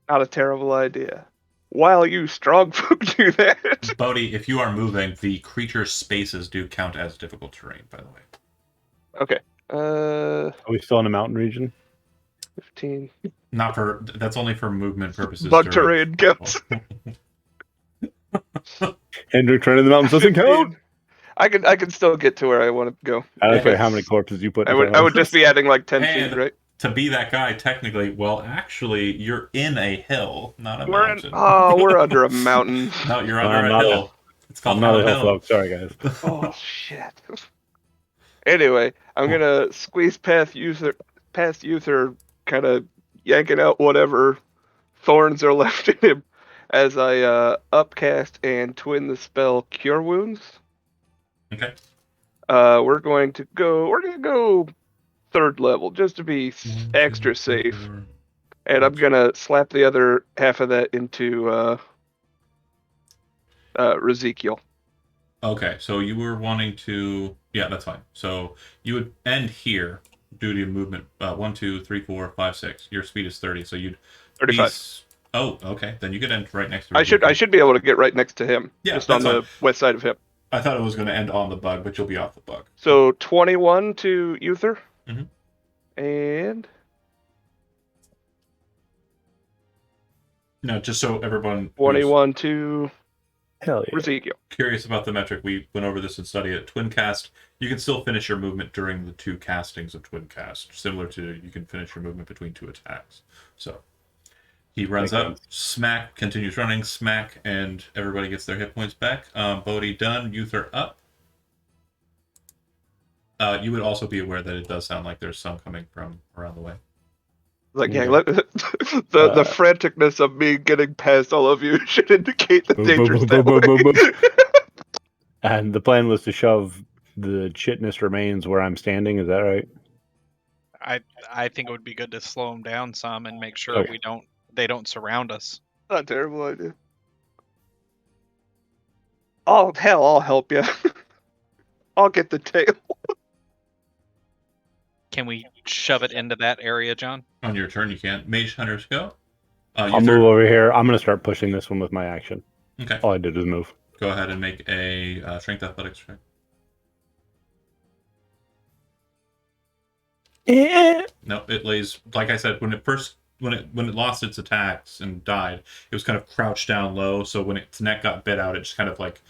Not a terrible idea. While you strong folk do that. Bodhi, if you are moving, the creature's spaces do count as difficult terrain, by the way. Okay. Are we still in the mountain region? 15. That's only for movement purposes. Bug terrain counts. Hendrick running the mountains doesn't count. I can still get to where I want to go. I don't care how many corpses you put. I would just be adding like 10 And feet, right? to be that guy, technically, well, actually, you're in a hill, not a We're mountain. we're under a mountain. No, you're No, under I'm a not hill. It's called I'm not a Hound hill folk. Sorry, guys. Oh shit. Anyway, I'm gonna squeeze past Uther, kind of yanking out whatever thorns are left in him, as I upcast and twin the spell Cure Wounds. Okay. We're gonna go third level just to be extra safe, and I'm gonna slap the other half of that into Ezekiel. Okay, so you were wanting to. Yeah, that's fine. So you would end here due to movement. 1, 2, 3, 4, 5, 6. Your speed is 30, so you'd 35. Oh, okay. Then you could end right next to. I should be able to get right next to him. Yeah, just on that's the west side of him. I thought it was going to end on the bug, but you'll be off the bug. So 21 to Uther. Mhm. And No, just so everyone 21 to Hell yeah. Ezekiel. curious about the metric, we went over this and studied it. Twin cast, you can still finish your movement during the 2 castings of twin cast, similar to you can finish your movement between 2 attacks. So he runs Makes up, sense. smack, continues running, smack, and everybody gets their hit points back. Bodhi done, Uther up. You would also be aware that it does sound like there's some coming from around the way. Like, yeah, Yeah. the franticness of me getting past all of you should indicate the Boom, danger's boom, that boom, boom, boom, way. And the plan was to shove the chitness remains where I'm standing. Is that right? I think it would be good to slow them down some and make sure Okay. they don't surround us. Not a terrible idea. Oh, hell, I'll help you. I'll get the tail. Can we shove it into that area, John? On your turn, you can't. Mage Hunters go. I'll move over here. I'm going to start pushing this one with my action. Okay. All I did was move. Go ahead and make a strength athletics check. No, it lays like I said when it lost its attacks and died, it was kind of crouched down low. So when its neck got bit out, it just kind of like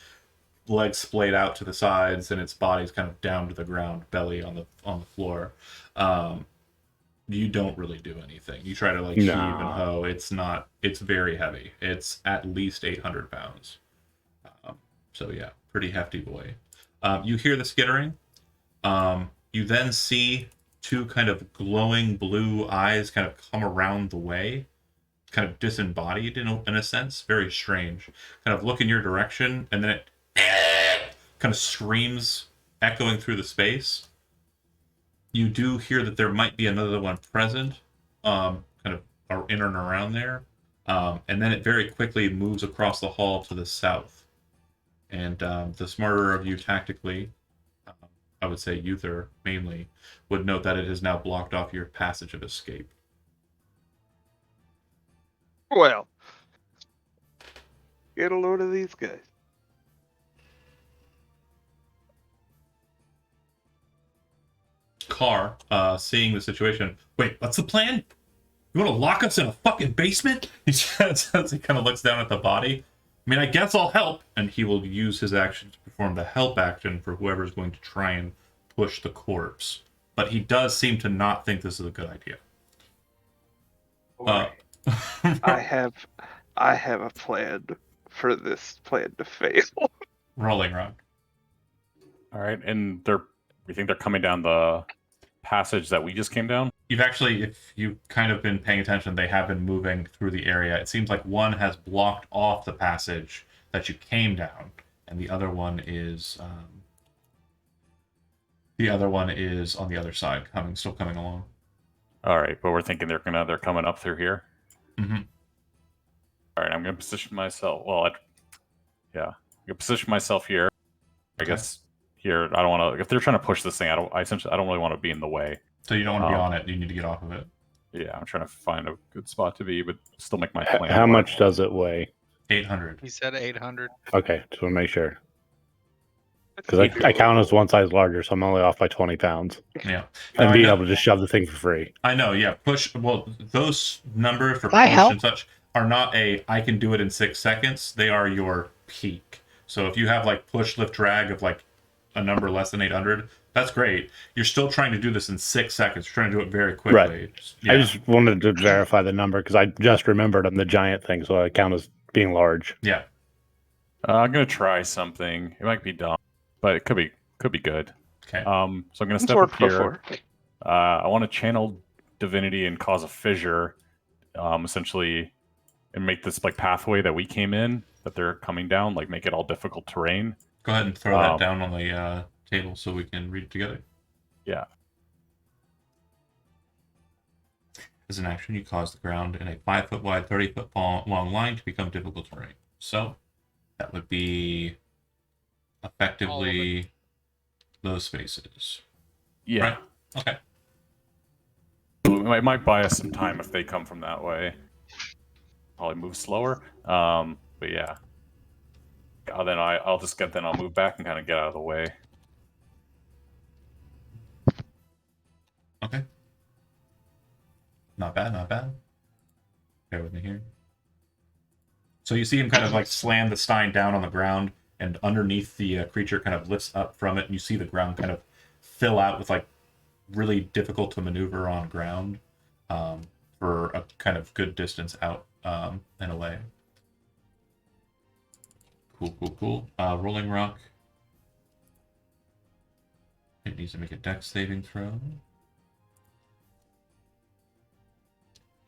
legs splayed out to the sides and its body's kind of down to the ground, belly on the floor. You don't really do anything. You try to like heave and hoe. It's very heavy. It's at least 800 pounds. So yeah, pretty hefty boy. You hear the skittering. You then see 2 kind of glowing blue eyes kind of come around the way, kind of disembodied in a sense. Very strange. Kind of look in your direction, and then it kind of screams, echoing through the space. You do hear that there might be another one present, kind of in and around there. And then it very quickly moves across the hall to the south. And the smarter of you tactically, I would say Uther mainly, would note that it has now blocked off your passage of escape. Well, get a load of these guys. Carr, seeing the situation, wait, what's the plan? You want to lock us in a fucking basement? He says as he kind of looks down at the body. I mean, I guess I'll help. And he will use his action to perform the help action for whoever's going to try and push the corpse. But he does seem to not think this is a good idea. I have a plan for this plan to fail. Rolling rock. All right, and we think they're coming down the passage that we just came down. You've actually, if you've kind of been paying attention, they have been moving through the area. It seems like one has blocked off the passage that you came down, and the other one is on the other side, still coming along. All right, but we're thinking they're coming up through here. Mm-hmm. All right, I'm gonna position myself. Well, I'm gonna position myself here. I Okay. guess here. I don't want to. If they're trying to push this thing, I don't really want to be in the way. So you don't want to be on it. You need to get off of it. Yeah, I'm trying to find a good spot to be, but still make my plan. How work. much does it weigh? 800. He said 800. Okay, just want to make sure. Because I count as one size larger, so I'm only off by 20 pounds. Yeah. And No, being I know- able to just shove the thing for free. I know, yeah. Push. Well, those numbers for I push help? and such are not I can do it in 6 seconds. They are your peak. So if you have like push, lift, drag of like a number less than 800, that's great. You're still trying to do this in 6 seconds. You're trying to do it very quickly. Right. Yeah. I just wanted to verify the number because I just remembered I'm the giant thing, so I count as being large. Yeah. I'm gonna try something. It might be dumb, but it could be good. Okay. So I'm gonna It's step up worked here. before. I want to channel divinity and cause a fissure, essentially, and make this like pathway that we came in, that they're coming down, like make it all difficult terrain. Go ahead and throw that down on the table so we can read it together. Yeah. As an action, you cause the ground in a 5-foot wide, 30-foot long line to become difficult terrain. So that would be effectively those spaces. Yeah. Right. Okay. It might buy us some time if they come from that way. Probably move slower. But yeah. Then I'll move back and kind of get out of the way. Okay. Not bad, not bad. Bear with me here. So you see him kind of like slam the stein down on the ground, and underneath the creature kind of lifts up from it, and you see the ground kind of fill out with like really difficult to maneuver on ground for a kind of good distance out and away. Cool. Rolling Rock. It needs to make a dex saving throw.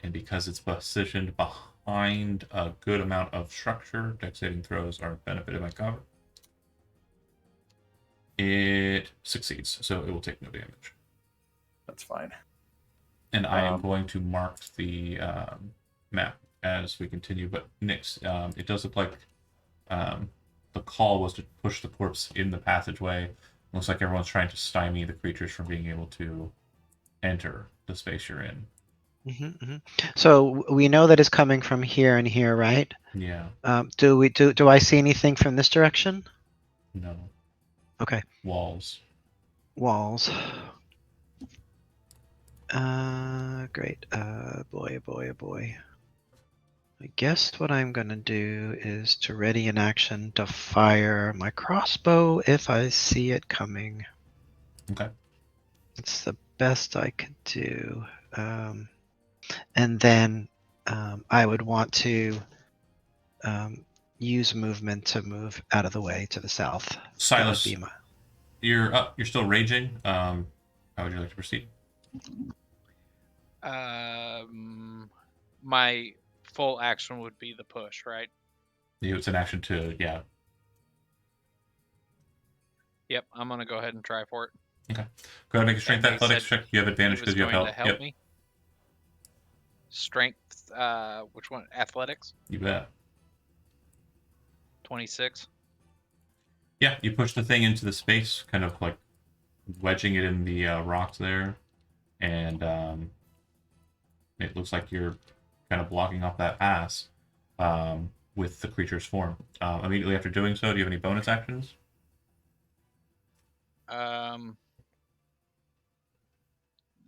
And because it's positioned behind a good amount of structure, dex saving throws are benefited by cover. It succeeds, so it will take no damage. That's fine. And I am going to mark the map as we continue. But Nix, it does look like the call was to push the corpse in the passageway. Looks like everyone's trying to stymie the creatures from being able to enter the space you're in. So we know that it's coming from here and here, right? Yeah. Do I see anything from this direction? No. Okay. Walls. Great. Boy. I guess what I'm gonna do is to ready an action to fire my crossbow if I see it coming. Okay. It's the best I could do. And then I would want to use movement to move out of the way to the south. Silas, That would be my... you're up. You're still raging. How would you like to proceed? My full action would be the push, right? It's an action to, yeah. Yep, I'm gonna go ahead and try for it. Okay. Go ahead and make a strength And he athletics said check. You have advantage He was because you have going help. to help me. Strength, which one? Athletics, You bet. 26. Yeah, you push the thing into the space, kind of like wedging it in the rocks there, and it looks like you're kind of blocking off that pass with the creature's form. Immediately after doing so, do you have any bonus actions?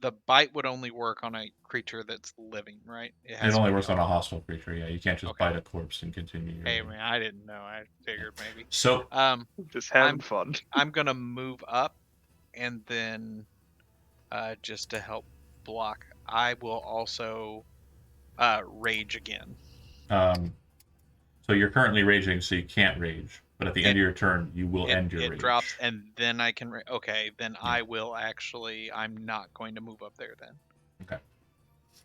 The bite would only work on a creature that's living, right? It has to only be works on a hostile creature. Yeah, you can't just Okay. bite a corpse and continue. Your Hey man, I didn't know. I figured maybe. So Just having fun. I'm gonna move up, and then just to help block, I will also rage again. So you're currently raging, so you can't rage. But at the end of your turn, you will end your It rage. drops, and then I can. Okay, then I will actually. I'm not going to move up there then. Okay.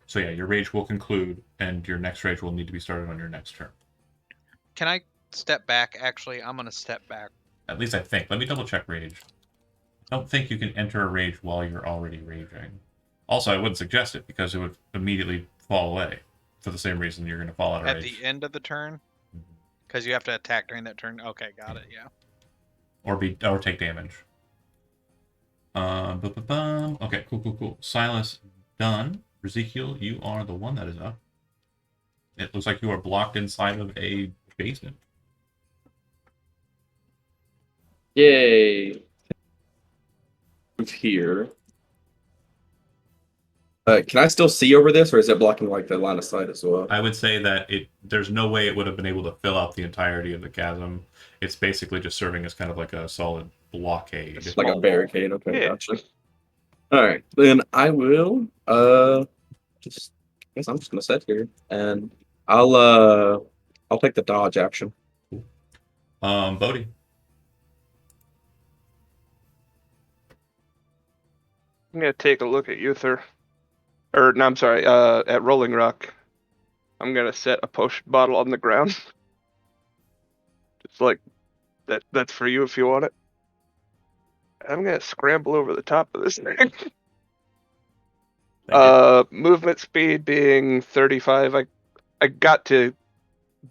So yeah, your rage will conclude, and your next rage will need to be started on your next turn. Can I step back? Actually, I'm gonna step back. At least I think. Let me double check rage. I don't think you can enter a rage while you're already raging. Also, I wouldn't suggest it because it would immediately fall away for the same reason you're going to fall out of At rage. the end of the turn, because you have to attack during that turn. Okay, got it. Yeah. Or take damage. Okay, cool. Silas, done. Ezekiel, you are the one that is up. It looks like you are blocked inside of a basement. Yay. Move here. Can I still see over this, or is it blocking like the line of sight as well? I would say that there's no way it would have been able to fill out the entirety of the chasm. It's basically just serving as kind of like a solid blockade. Just- Like a Small barricade. Okay, Yeah. gotcha. All right, then I will just. I guess I'm just gonna sit here, and I'll take the dodge action. Bodhi. I'm gonna take a look at Uther. Or no, I'm sorry, at Rolling Rock. I'm gonna set a potion bottle on the ground. Just like that's for you if you want it. I'm gonna scramble over the top of this thing. Movement speed being 35. I got to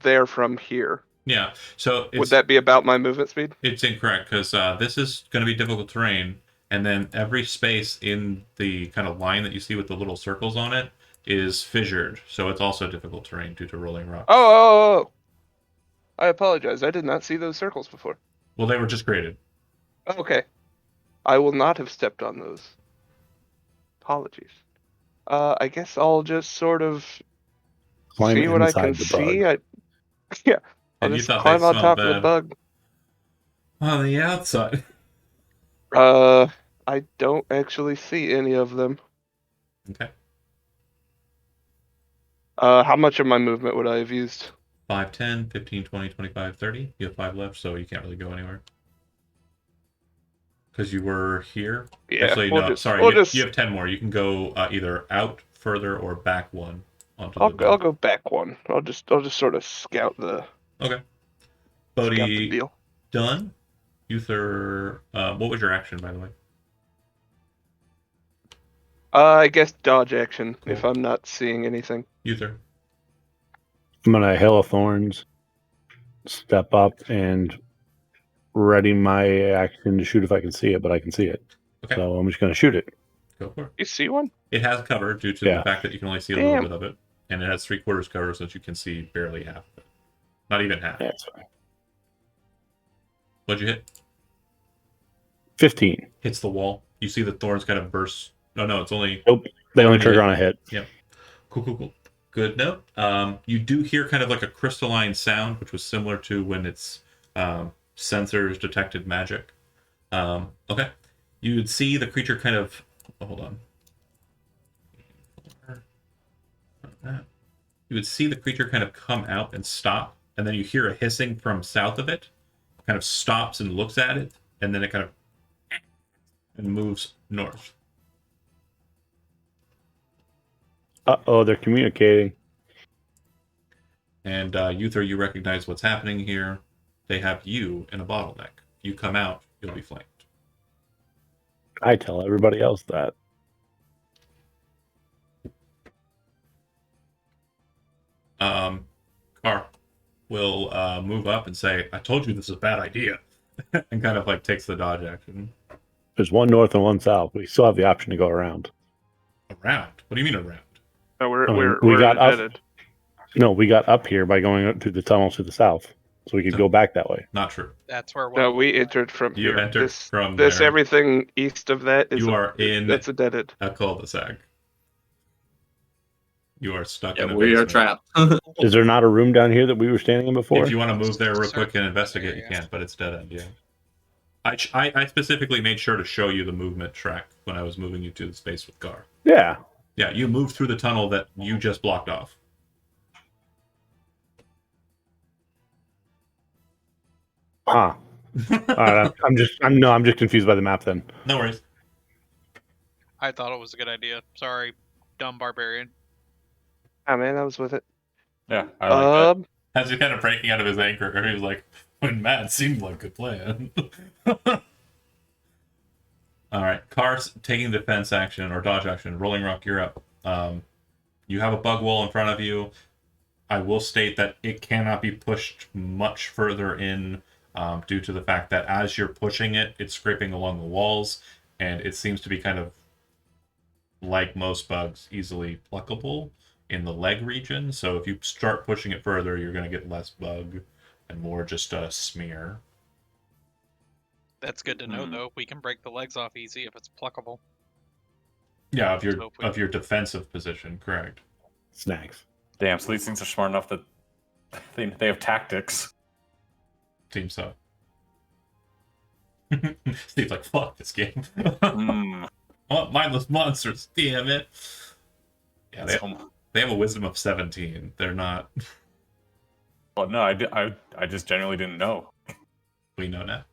there from here. Yeah. So Would that be about my movement speed? It's incorrect because this is going to be difficult terrain, and then every space in the kind of line that you see with the little circles on it is fissured, so it's also difficult terrain due to rolling rocks. Oh. I apologize. I did not see those circles before. Well, they were just created. Okay. I will not have stepped on those. Apologies. I guess I'll just sort of Climb see what I inside can the see. bug. Yeah. I'll And you just thought climb they on smelled top of the bad. bug. On the outside. I don't actually see any of them. Okay. How much of my movement would I have used? 5, 10, 15, 20, 25, 30. You have 5 left, so you can't really go anywhere. Because you were here. Yeah, Actually, we'll no, just- sorry. we'll You have 10 more. You can go either out further or back one onto the I'll go back one. I'll just sort of scout the Okay. scout the Bodhi, deal. done. Uther, what was your action, by the way? I guess dodge action if Cool. I'm not seeing anything. Uther. I'm gonna Hail of Thorns, step up, and ready my action to shoot if I can see it, but I can see it. Okay. So I'm just gonna shoot it. Go for it. You see one? It has cover due to Yeah. the fact that you can only see a little Damn. bit of it, and it has 3/4 cover since you can see barely half of it. Not even half. Yeah, it's fine. What'd you hit? 15. Hits the wall. You see the thorns kind of burst. No, it's only Nope. They only Yeah. trigger on a hit. cool. Good note. You do hear kind of like a crystalline sound, which was similar to when its sensors detected magic. Okay. You would see the creature kind of. Oh, hold on. You would see the creature kind of come out and stop, and then you hear a hissing from south of it. Kind of stops and looks at it, and then it kind of and moves north. Uh-oh, they're communicating. And Uther, you recognize what's happening here. They have you in a bottleneck. If you come out, you'll be flanked. I tell everybody else that. Carr will move up and say, I told you this is a bad idea. And kind of like takes the dodge action. There's one north and one south. We still have the option to go around. Around? What do you mean around? No, I mean, we're we got up. deaded. No, we got up here by going up to the tunnels to the south, so we could go back that way. Not true. That's where. No, we entered from You here. entered this, from this there. everything east of that is You are in that's a dead end. a cul-de-sac. You are stuck in a we are basement. trapped. Is there not a room down here that we were standing in before? If you want to move there real Certain quick and investigate, you area. can, but it's dead end, yeah. I specifically made sure to show you the movement track when I was moving you to the space with Gar. Yeah. Yeah, you moved through the tunnel that you just blocked off. Huh. All right, I'm just confused by the map then. No worries. I thought it was a good idea. Sorry, dumb barbarian. Ah, man, I was with it. Yeah, I like that. As he's kind of breaking out of his anchor, he was like, when Matt seemed like a plan. Alright, Car's taking defense action or dodge action. Rolling Rock, you're up. You have a bug wall in front of you. I will state that it cannot be pushed much further in due to the fact that as you're pushing it, it's scraping along the walls, and it seems to be kind of, like most bugs, easily pluckable in the leg region. So if you start pushing it further, you're going to get less bug and more just a smear. That's good to know, though. We can break the legs off easy if it's pluckable. Yeah, So if we- of your defensive position, correct. Snacks. Damn, so these things are smart enough that they have tactics. Seems so. Steve's like, fuck this game. Mm, Oh, mindless monsters, damn it. Yeah, that's home. they have a wisdom of 17. They're not. Well, no, I just genuinely didn't know. We know now.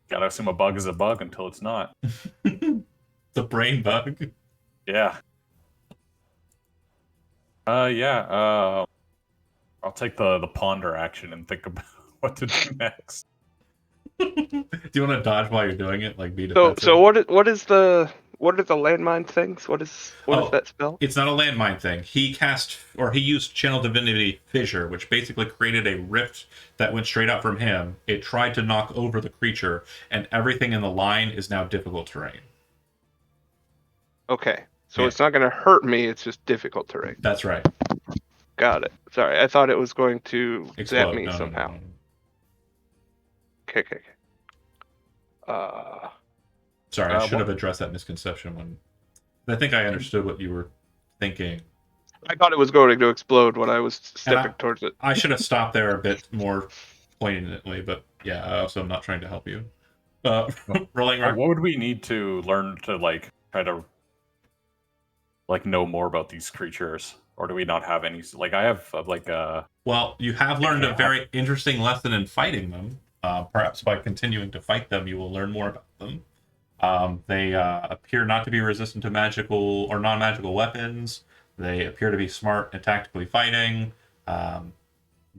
Gotta assume a bug is a bug until it's not. The brain bug. Yeah. Yeah. I'll take the ponder action and think about what to do next. Do you want to dodge while you're doing it? Like be So defensive? so what are the landmine things? What is that spell? It's not a landmine thing. He used Channel Divinity Fissure, which basically created a rift that went straight out from him. It tried to knock over the creature, and everything in the line is now difficult terrain. Okay. So Yeah. it's not gonna hurt me, it's just difficult terrain. That's right. Got it. Sorry, I thought it was going to zap Explode. me No. somehow. Okay. Sorry, I should what- have addressed that misconception when. I think I understood what you were thinking. I thought it was going to explode when I was stepping towards it. I should have stopped there a bit more poignantly, but yeah, I also am not trying to help you. Rolling Rock. What would we need to learn to try to know more about these creatures, or do we not have any? I have Well, you have learned a very interesting lesson in fighting them. Perhaps by continuing to fight them, you will learn more about them. They appear not to be resistant to magical or non-magical weapons. They appear to be smart and tactically fighting.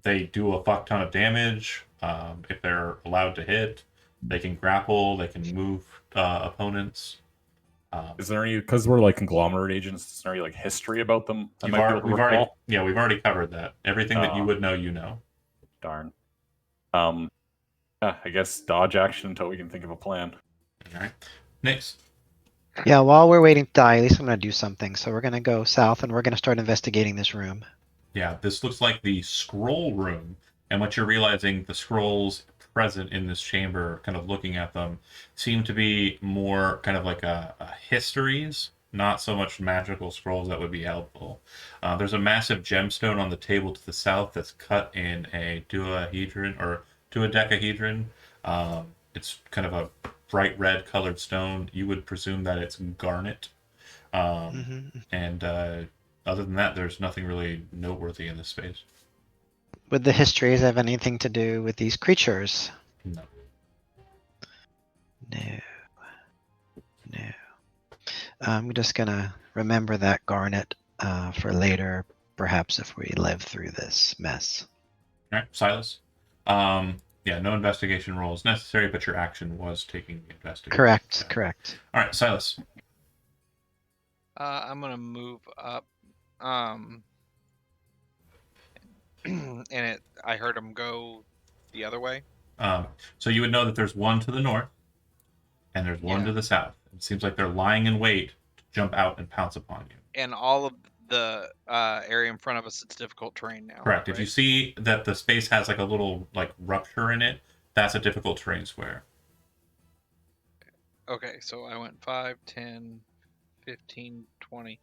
They do a fuck ton of damage if they're allowed to hit. They can grapple. They can move opponents. is there any, because we're conglomerate agents, is there any history about them? I might be able to We've recall? already covered that. Everything that you would know, you know. Darn. Yeah, I guess dodge action until we can think of a plan. All right, Nix. Yeah, while we're waiting to die, at least I'm going to do something. So we're going to go south and we're going to start investigating this room. Yeah, this looks like the scroll room, and what you're realizing, the scrolls present in this chamber, kind of looking at them, seem to be more kind of like a histories, not so much magical scrolls that would be helpful. There's a massive gemstone on the table to the south that's cut in a duodecahedron or duodecahedron. It's kind of a bright red colored stone. You would presume that it's garnet. And other than that, there's nothing really noteworthy in this space. Would the histories have anything to do with these creatures? No. No. I'm just going to remember that garnet for later, perhaps if we live through this mess. All right, Silas. Yeah, no investigation roll is necessary, but your action was taking the investigation. Correct. All right, Silas. I'm gonna move up. And I heard him go the other way. So you would know that there's one to the north, and there's one Yeah. to the south. It seems like they're lying in wait to jump out and pounce upon you. And all of the area in front of us, it's difficult terrain now. Correct. Right? If you see that the space has like a little like rupture in it, that's a difficult terrain square. Okay, so I went 5, 10, 15, 20.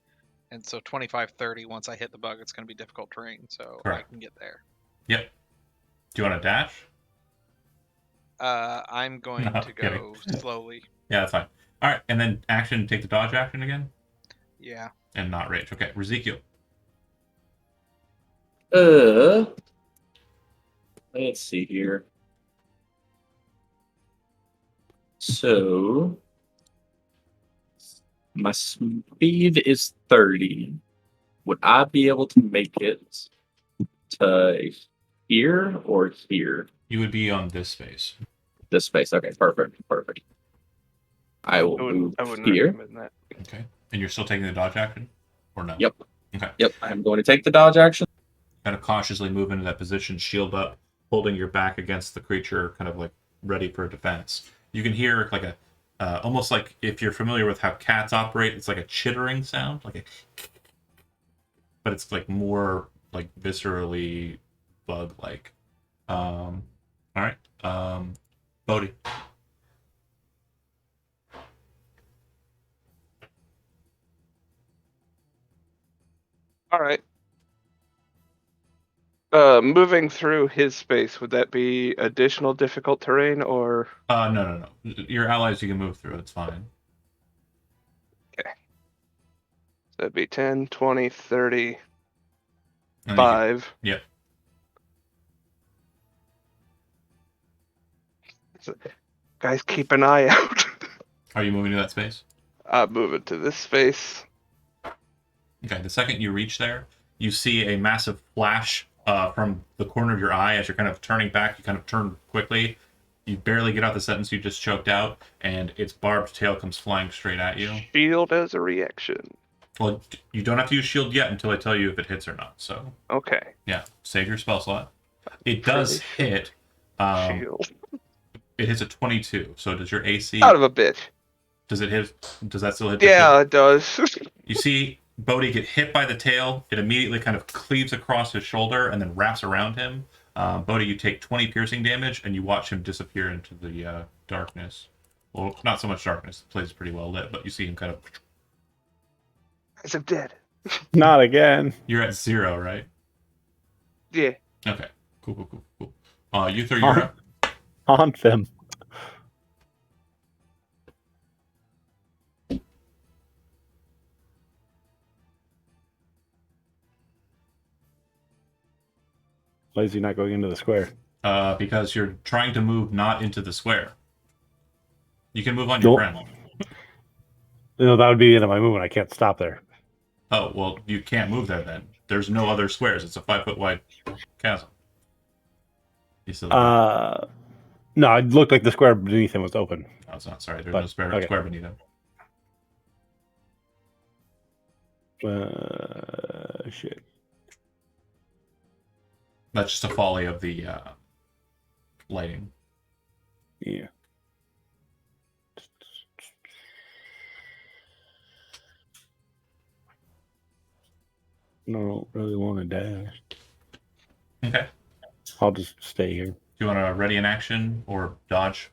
And so 25, 30, once I hit the bug, it's going to be difficult terrain, so Correct. I can get there. Yep. Do you want to dash? I'm going No, to go slowly. Yeah, that's fine. All right, and then action, take the dodge action again, Yeah. and not rage. Okay, Ezekiel. Let's see here. So my speed is 30. Would I be able to make it to here or here? You would be on this space. This space. Okay, perfect. I will move I wouldn't here. recommend that. Okay, and you're still taking the dodge action, or no? Yep. Okay. Yep, I'm going to take the dodge action. Kind of cautiously move into that position, shield up, holding your back against the creature, kind of like ready for defense. You can hear like a, almost like if you're familiar with how cats operate, it's like a chittering sound, like a, but it's like more like viscerally bug-like. All right, Bodhi. All right. Moving through his space, would that be additional difficult terrain or? No. Your allies you can move through. It's fine. That'd be 10, 20, 30, And then you 5. Yep. Guys, keep an eye out. Are you moving to that space? I'm moving to this space. Okay, the second you reach there, you see a massive flash from the corner of your eye as you're kind of turning back. You kind of turn quickly. You barely get out the sentence you just choked out, and its barbed tail comes flying straight at you. Shield as a reaction. Well, you don't have to use shield yet until I tell you if it hits or not. So, Okay. yeah, save your spell slot. It does Pretty hit. Shield. It hits a 22. So does your AC? Out of a bitch. Does it hit? Does that still hit? The Yeah, shield? it does. You see Bodhi get hit by the tail. It immediately kind of cleaves across his shoulder and then wraps around him. Bodhi, you take 20 piercing damage, and you watch him disappear into the darkness. Well, not so much darkness. The place is pretty well lit, but you see him kind of... Guys, I'm dead. Not again. You're at 0, right? Yeah. Okay. Cool. Uther, you're up. Haunt them. Why is he not going into the square? Because you're trying to move not into the square. You can move on your friend. No, that would be the end of my movement. I can't stop there. Oh, well, you can't move there then. There's no other squares. It's a 5-foot wide chasm. You still No, it looked like the square beneath him was open. No, it's not. Sorry, there's But, no square, okay. square beneath him. Shit. That's just a folly of the lighting. Yeah. No, I don't really want to dash. Okay. I'll just stay here. Do you want to ready an action or dodge?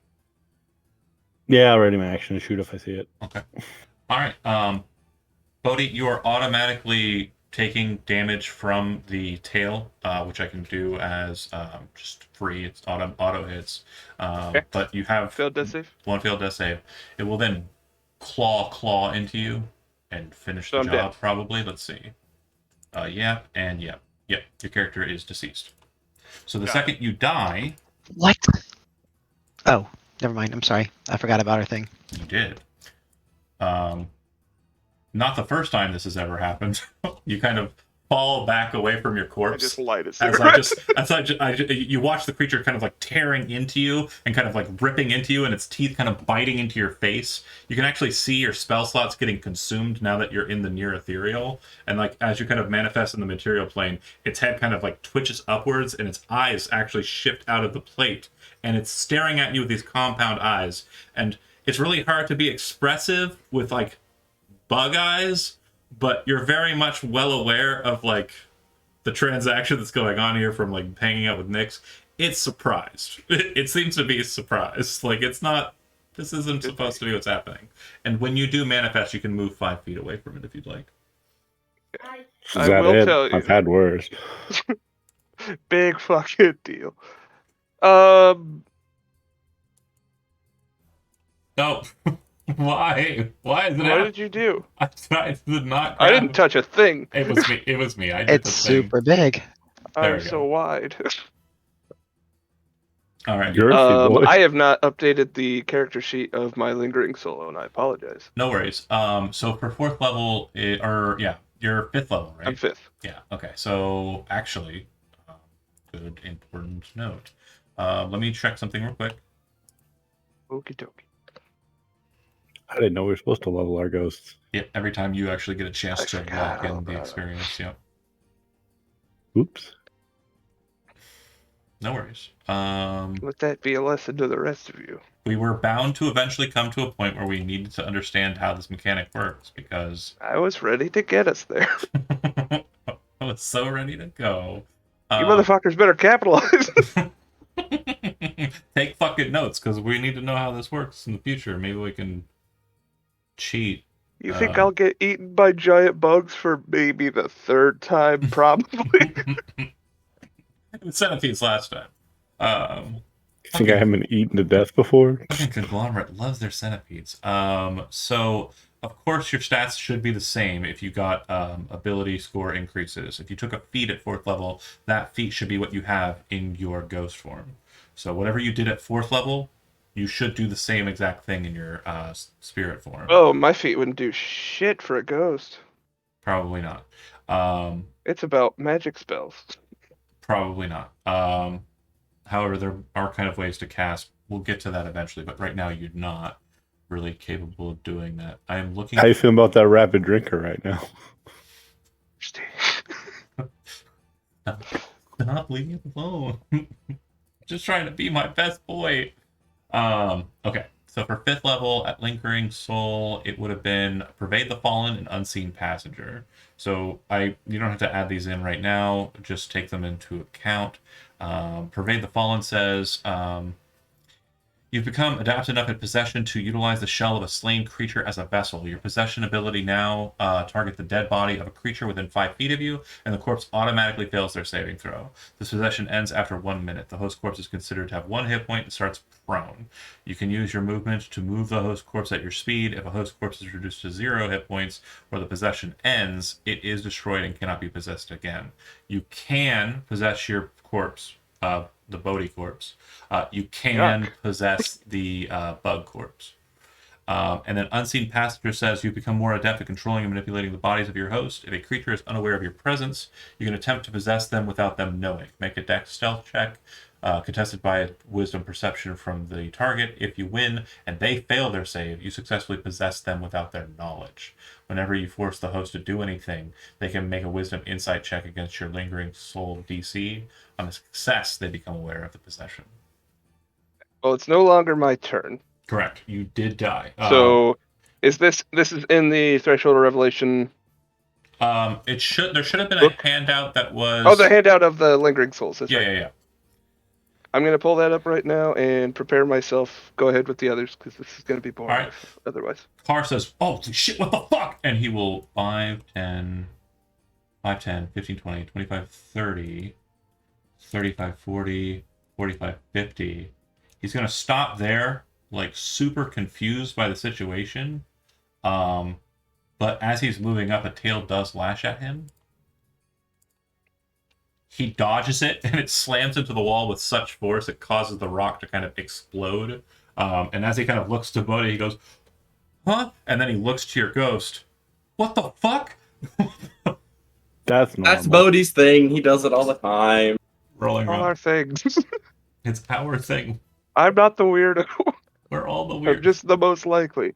Yeah, I'll ready my action to shoot if I see it. Okay. All right. Bodhi, you are automatically taking damage from the tail, which I can do as just free. It's auto hits. Okay. But you have Failed death save. one failed death save. It will then claw into you and finish So the I'm job. dead. Probably. Let's see. Yep. Your character is deceased. So the Got second you die, What? Oh, never mind. I'm sorry. I forgot about our thing. you did. Not the first time this has ever happened. You kind of fall back away from your I corpse. just light a cigarette. You watch the creature kind of like tearing into you and kind of like ripping into you, and its teeth kind of biting into your face. You can actually see your spell slots getting consumed now that you're in the near ethereal. And like as you kind of manifest in the material plane, its head kind of like twitches upwards, and its eyes actually shift out of the plate, and it's staring at you with these compound eyes. And it's really hard to be expressive with like bug eyes, but you're very much well aware of like the transaction that's going on here from like hanging out with Nyx. It's surprised. It seems to be surprised. Like it's not. This isn't supposed to be what's happening. And when you do manifest, you can move 5 feet away from it if you'd like. Is I that will it? tell you. I've had worse. Big fucking deal. No. Why? Why is it What happening? did you do? I did not. I didn't touch a thing. It was me. It was me. I did It's the thing. super big. There I'm we so go. wide. All right. Girthy boy. I have not updated the character sheet of my lingering solo, and I apologize. No worries. So for 4th level, you're 5th level, right? I'm 5th. Yeah. Okay. So actually, good important note. Let me check something real quick. Okie dokie. I didn't know we were supposed to level our ghosts. Yeah. Every time you actually get a chance I to forgot walk all in the about it. experience. Yeah. Oops. No worries. Let that be a lesson to the rest of you. We were bound to eventually come to a point where we needed to understand how this mechanic works because I was ready to get us there. I was so ready to go. You motherfuckers better capitalize. Take fucking notes because we need to know how this works in the future. Maybe we can cheat. You think I'll get eaten by giant bugs for maybe the 3rd time? Probably. Centipedes last time. You think I haven't been eaten to death before? Fucking conglomerate loves their centipedes. So of course your stats should be the same if you got ability score increases. If you took a feat at 4th level, that feat should be what you have in your ghost form. So whatever you did at 4th level, you should do the same exact thing in your spirit form. Oh, my feet wouldn't do shit for a ghost. Probably not. It's about magic spells. Probably not. However, there are kind of ways to cast. We'll get to that eventually, but right now you're not really capable of doing that. I am looking. How you feel about that rapid drinker right now? Stop, leave me alone. Just trying to be my best boy. Okay, so for 5th level at Lingering Soul, it would have been Pervade the Fallen and Unseen Passenger. So you don't have to add these in right now. Just take them into account. Pervade the Fallen says, you've become adept enough at possession to utilize the shell of a slain creature as a vessel. Your possession ability now target the dead body of a creature within 5 feet of you, and the corpse automatically fails their saving throw. This possession ends after 1 minute. The host corpse is considered to have 1 hit point and starts prone. You can use your movement to move the host corpse at your speed. If a host corpse is reduced to 0 hit points or the possession ends, it is destroyed and cannot be possessed again. You can possess your corpse, the Bodhi corpse. You can possess the bug corpse. And then Unseen Passenger says you become more adept at controlling and manipulating the bodies of your host. If a creature is unaware of your presence, you can attempt to possess them without them knowing. Make a dex stealth check, contested by a wisdom perception from the target. If you win and they fail their save, you successfully possess them without their knowledge. Whenever you force the host to do anything, they can make a wisdom insight check against your lingering soul DC. On a success, they become aware of the possession. Well, it's no longer my turn. Correct. You did die. So, is this is in the Threshold of Revelation? There should have been a handout that was. Oh, the handout of the Lingering Souls. That's right. Yeah. I'm gonna pull that up right now and prepare myself. Go ahead with the others because this is gonna be boring. All right. Otherwise, Carr says, "Oh shit! What the fuck?" And he will 5, 10, 15, 20, 25, 30, 35, 40, 45, 50. He's gonna stop there, like super confused by the situation. But as he's moving up, a tail does lash at him. He dodges it, and it slams into the wall with such force it causes the rock to kind of explode. And as he kind of looks to Bodhi, he goes, "Huh?" And then he looks to your ghost. "What the fuck?" That's normal. That's Bodhi's thing. He does it all the time. Rolling all around. our things. It's our thing. I'm not the weirdo. We're all the I'm weird. just the most likely.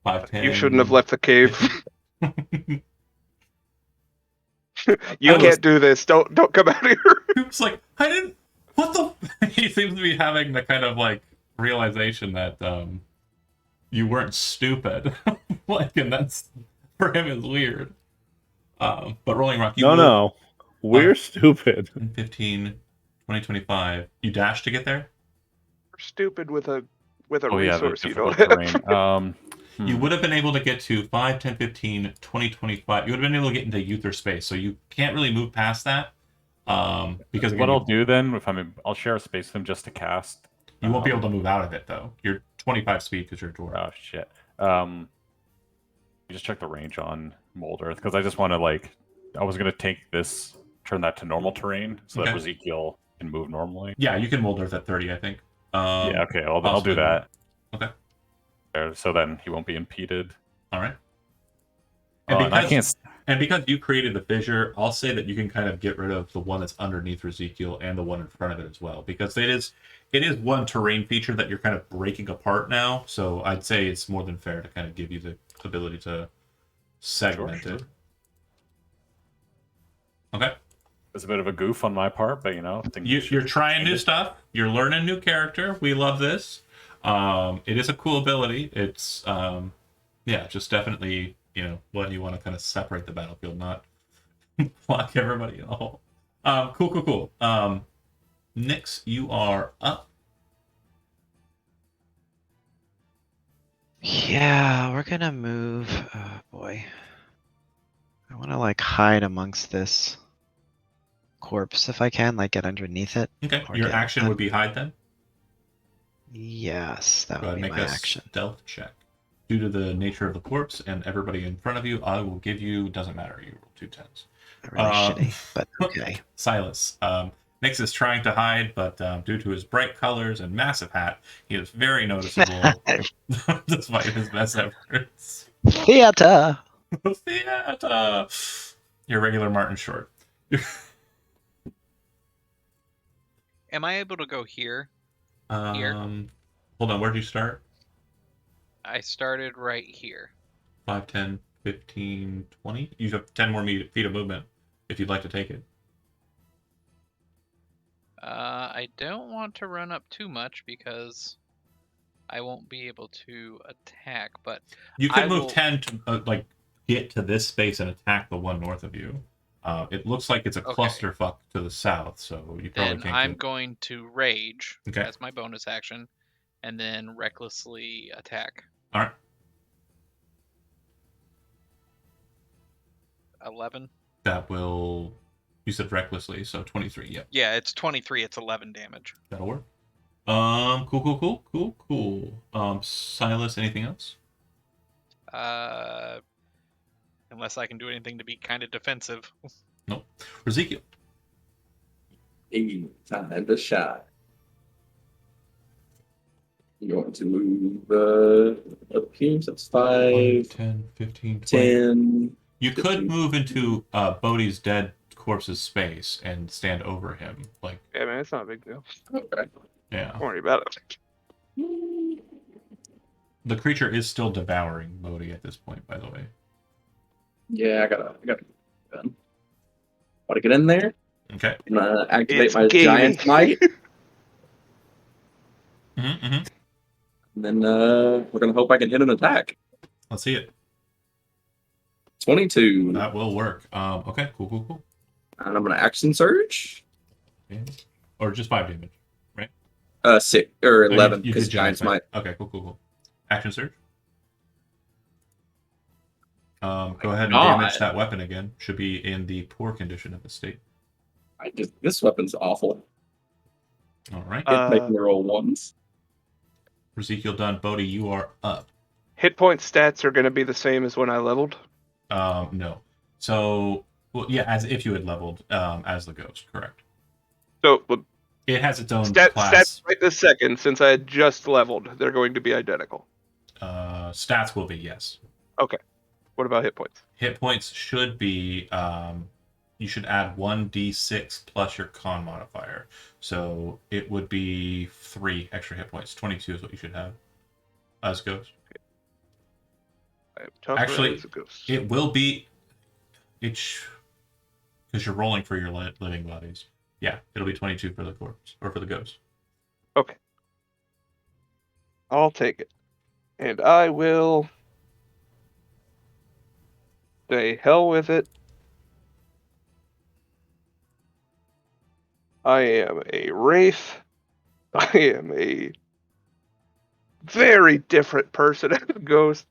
5, 10. You shouldn't have left the cave. You I can't was- do this. Don't come out here. It's like, I didn't. What the? He seems to be having the kind of like realization that you weren't stupid. Like, and that's for him is weird. But Rolling Rock, you No, move no. We're stupid. 10, 15, 20, 25. You dash to get there? We're stupid with a Oh yeah, the resource you don't difficult have. terrain. You would have been able to get to 5, 10, 15, 20, 25. You would have been able to get into Uther space, so you can't really move past that. Because again, What I'll do then, if I'll share a space with him just to cast. you won't be able to move out of it though. You're 25 speed because you're a dwarf. Oh shit. Just check the range on Molder because I just want to I was gonna take this, turn that to normal terrain so that Okay. Ezekiel can move normally. Yeah, you can mold Earth at 30, I think. Yeah, okay, I'll do possibly that. Okay. There, so then he won't be impeded. All right. And I can't. And because you created the fissure, I'll say that you can kind of get rid of the one that's underneath Ezekiel and the one in front of it as well, because it is one terrain feature that you're kind of breaking apart now. So I'd say it's more than fair to kind of give you the ability to segment Sure. it. Okay. It's a bit of a goof on my part, but You're trying new stuff. You're learning new character. We love this. It is a cool ability. It's just definitely when you want to kind of separate the battlefield, not block everybody in the hole. Cool. Nyx, you are up. Yeah, we're gonna move. Oh boy. I want to hide amongst this corpse if I can, get underneath it. Okay. Or Your get action would be hide then. Yes, that Go ahead would and be make my a action. stealth check. Due to the nature of the corpse and everybody in front of you, I will give you. Doesn't matter. You roll 2 10s. Really shitty, but okay. Silas. Nyx is trying to hide, but due to his bright colors and massive hat, he is very noticeable despite his best efforts. Theater. Theater. Your regular Martin Short. Am I able to go here? Hold on. Where'd you start? I started right here. 5, 10, 15, 20? You have 10 more feet of movement if you'd like to take it. I don't want to run up too much because I won't be able to attack, but You could I move will- 10 to get to this space and attack the one north of you. It looks like it's a Okay. clusterfuck to the south, so you probably then can't I'm get... going to rage Okay. as my bonus action, and then recklessly attack. All right. 11. That will... You said recklessly, so 23. Yep, Yeah, it's 23. It's 11 damage. that'll work. Cool. Silas, anything else? Unless I can do anything to be kind of defensive. Nope. Ezekiel. Hey, time to shot. I'm going to move up here. So that's 5, 10, 15, 20. 10. You could move into Bodhi's dead corpse's space and stand over him. Yeah, man, it's not a big deal. Okay. Yeah. Don't worry about it. The creature is still devouring Bodhi at this point, by the way. Yeah, I gotta gun. Want to get in there? Okay. I'm gonna activate It's my gaming. giant might, Mm-hmm. and then we're gonna hope I can hit an attack. Let's see it. 22. That will work. Okay, cool. And I'm gonna action surge. Okay. Or just 5 damage. 6 or Oh, 11 you because did giant's might. Okay, cool. Action surge. Go ahead and God. damage that weapon again. Should be in the poor condition of the state. This weapon's awful. All right. It's making me roll ones. Ezekiel done. Bodhi, you are up. Hit point stats are going to be the same as when I leveled. No. So, well, yeah, as if you had leveled as the ghost, correct. So It has its own stats class. right this second, since I had just leveled, they're going to be identical. Stats will be, yes. What about hit points? Hit points should be, you should add 1d6 plus your con modifier. So it would be 3 extra hit points. 22 is what you should have as ghost. I have tougher Actually, as a ghost. It will be, because you're rolling for your living bodies. Yeah, it'll be 22 for the corpse, or for the ghost. Okay. I'll take it. And I will say hell with it. I am a wraith. I am a very different person as a ghost.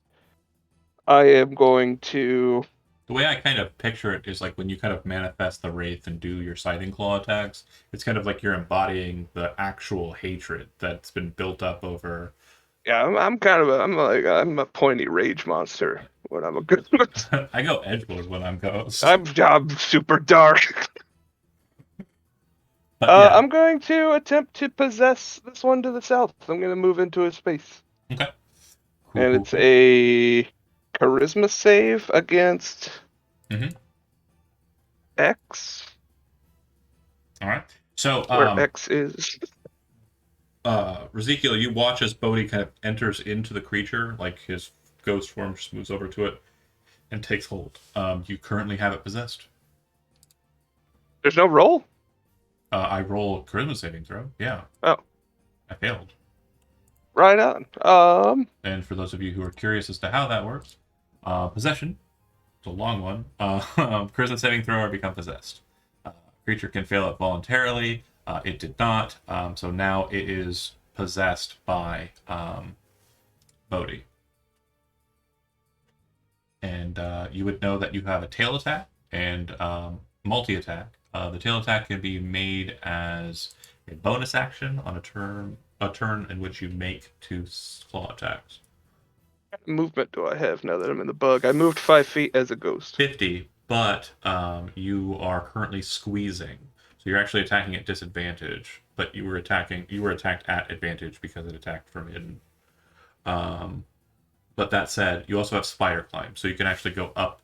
I am going to. The way I kind of picture it is like when you kind of manifest the wraith and do your sighting claw attacks. It's kind of like you're embodying the actual hatred that's been built up over. Yeah, I'm kind of I'm a pointy rage monster when I'm a ghost. I go edgelord when I'm ghost. I'm super dark. But yeah, I'm going to attempt to possess this one to the south. I'm going to move into a space. okay. Cool, And cool, it's cool. a charisma save against Mhm. X, All right. So, where X is. Ezekiel, you watch as Bodhi kind of enters into the creature, like his ghost form just moves over to it and takes hold. You currently have it possessed. There's no roll? I roll a charisma saving throw. Yeah. Oh. I failed. Right on. And for those of you who are curious as to how that works, possession, it's a long one. Charisma saving throw or become possessed. Creature can fail it voluntarily. It did not. So now it is possessed by Bodhi. And you would know that you have a tail attack and multi-attack. The tail attack can be made as a bonus action on a turn in which you make 2 claw attacks. What movement do I have now that I'm in the bug? I moved 5 feet as a ghost. 50, but you are currently squeezing. So you're actually attacking at disadvantage, but you were attacked at advantage because it attacked from hidden. But that said, you also have spider climb, so you can actually go up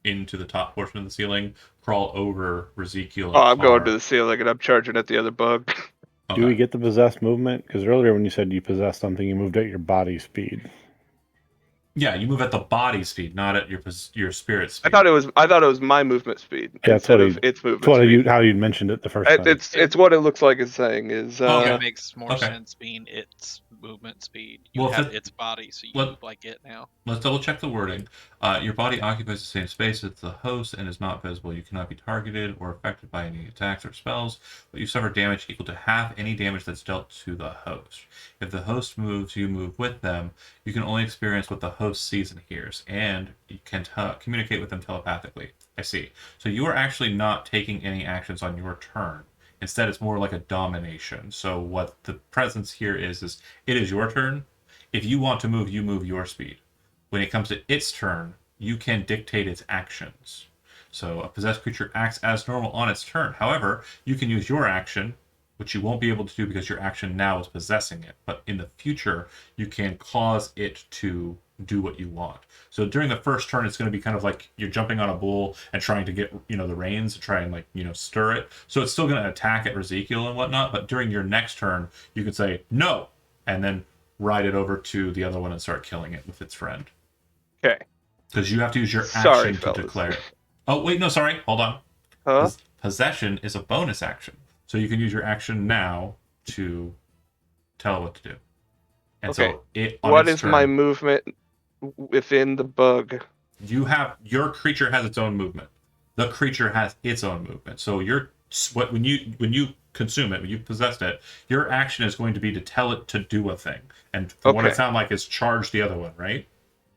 into the top portion of the ceiling, crawl over Ezekiel. Oh, I'm going to the ceiling and I'm charging at the other bug. Do we get the possessed movement? Because earlier when you said you possessed something, you moved at your body speed. Yeah, you move at the body speed, not at your spirit speed. I thought it was my movement speed instead of its movement That's speed. how you mentioned it the first time. It's what it looks like it's saying is. It makes more okay. sense being its movement speed. You Well, have its body, so you move like it now. Let's double check the wording. Your body occupies the same space as the host and is not visible. You cannot be targeted or affected by any attacks or spells, but you suffer damage equal to half any damage that's dealt to the host. If the host moves, you move with them. You can only experience what the host sees and hears, and you can communicate with them telepathically. I see. So you are actually not taking any actions on your turn. Instead, it's more like a domination. So what the presence here is it is your turn. If you want to move, you move your speed. When it comes to its turn, you can dictate its actions. So a possessed creature acts as normal on its turn. However, you can use your action, which you won't be able to do because your action now is possessing it. But in the future, you can cause it to do what you want. So during the first turn, it's going to be kind of like you're jumping on a bull and trying to get, the reins to try and stir it. So it's still going to attack at Ezekiel and whatnot. But during your next turn, you can say no, and then ride it over to the other one and start killing it with its friend. Okay. Because you have to use your action Sorry, to fellas. declare it. Oh, wait, no, sorry. Hold on. Huh? Possession is a bonus action. So you can use your action now to tell it what to do. And Okay. so it What is my movement within the bug? Your creature has its own movement. The creature has its own movement. So when you consume it, when you possessed it, your action is going to be to tell it to do a thing. And from what it sounds like is charge the other one, right?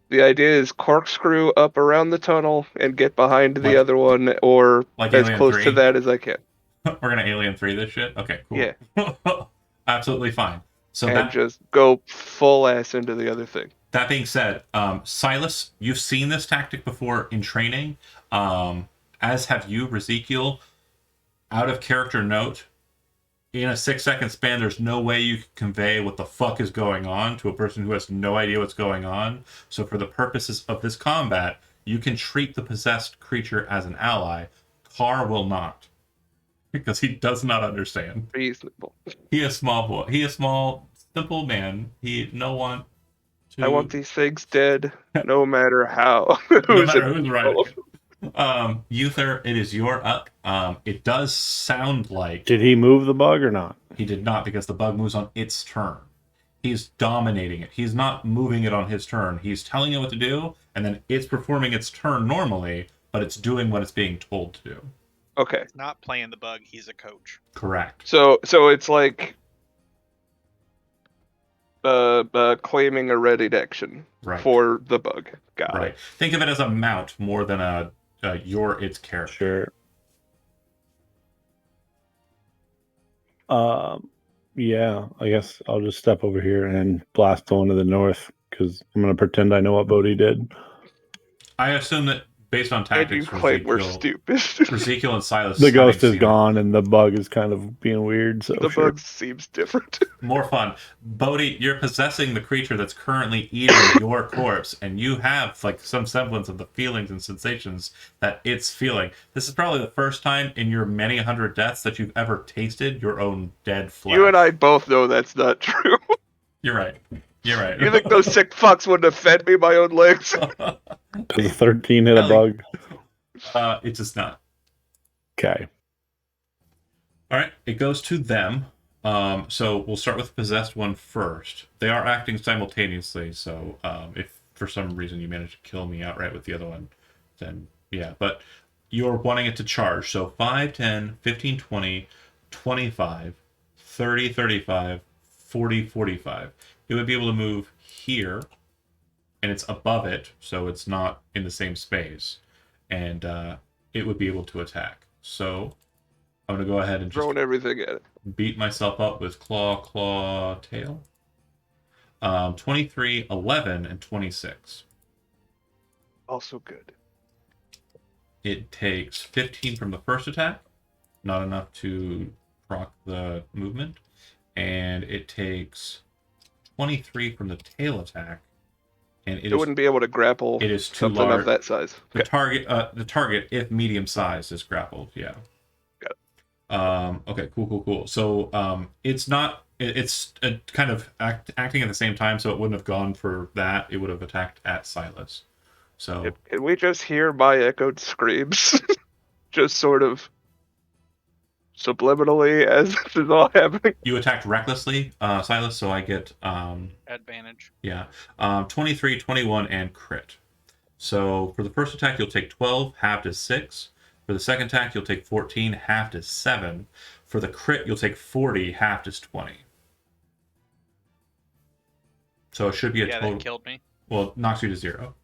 The idea is corkscrew up around the tunnel and get behind the other one, or like as Alien close 3? to that as I can. We're gonna Alien 3 this shit? Okay, cool. Yeah. Absolutely fine. So and just go full ass into the other thing. That being said, Silas, you've seen this tactic before in training, as have you, Ezekiel. Out of character note, in a 6-second span, there's no way you can convey what the fuck is going on to a person who has no idea what's going on. So for the purposes of this combat, you can treat the possessed creature as an ally. Carr will not, because he does not understand. Reasonable. He is small boy. He is small, simple man. I want these things dead, no matter how. No matter who's writing. Uther, it is your up. It does sound like... Did he move the bug or not? He did not, because the bug moves on its turn. He's dominating it. He's not moving it on his turn. He's telling it what to do, and then it's performing its turn normally, but it's doing what it's being told to do. Okay. He's not playing the bug. He's a coach. Correct. So it's like claiming a readied action Right. for the bug. Got Right. it. Think of it as a mount more than its character. Sure. Yeah, I guess I'll just step over here and blast the one to the north because I'm gonna pretend I know what Bodhi did. I assume that based on And you tactics, claim we're stupid. Ezekiel and Silas. The having ghost is seen it. gone and the bug is kind of being weird. So The sure. bug seems different. More fun. Bodhi, you're possessing the creature that's currently eating your corpse, and you have like some semblance of the feelings and sensations that it's feeling. This is probably the first time in your many hundred deaths that you've ever tasted your own dead flesh. You and I both know that's not true. You're right. You're right. You think those sick fucks wouldn't have fed me my own legs? Does a 13 hit a Ellie. bug? It does not. Okay. All right, it goes to them. So we'll start with the possessed one first. They are acting simultaneously, so if for some reason you manage to kill me outright with the other one, then yeah. But you're wanting it to charge. So 5, 10, 15, 20, 25, 30, 35, 40, 45. It would be able to move here, and it's above it, so it's not in the same space. And it would be able to attack. So I'm going to go ahead and just Throwing everything at it. beat myself up with claw, tail. 23, 11, and 26. Also good. It takes 15 from the first attack, not enough to proc the movement, and it takes 23 from the tail attack, and It wouldn't be able to grapple it is too something large. of that size. The target, if medium size, is grappled. Yeah. Got it. Okay. Cool. So, it's not. It's kind of acting at the same time, so it wouldn't have gone for that. It would have attacked at Silas. So Can we just hear my echoed screams? Just sort of subliminally as this is all happening. you attacked recklessly, Silas. So I get Advantage. 23, 21, and crit. So for the first attack, you'll take 12, halved is 6. For the second attack, you'll take 14, halved is 7. For the crit, you'll take 40, halved is 20. So it should be a total. That killed me. Well, it knocks you to 0.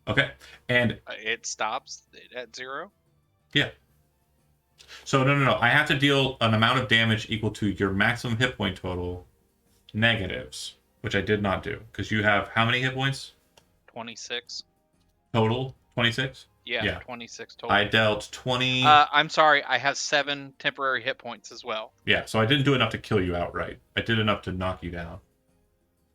Okay. And It stops at 0. yeah. So no. I have to deal an amount of damage equal to your maximum hit point total negatives, which I did not do. Because you have how many hit points? 26. Total? 26? Yeah, 26 total. I dealt 20. I'm sorry, I have 7 temporary hit points as well. Yeah, so I didn't do enough to kill you outright. I did enough to knock you down.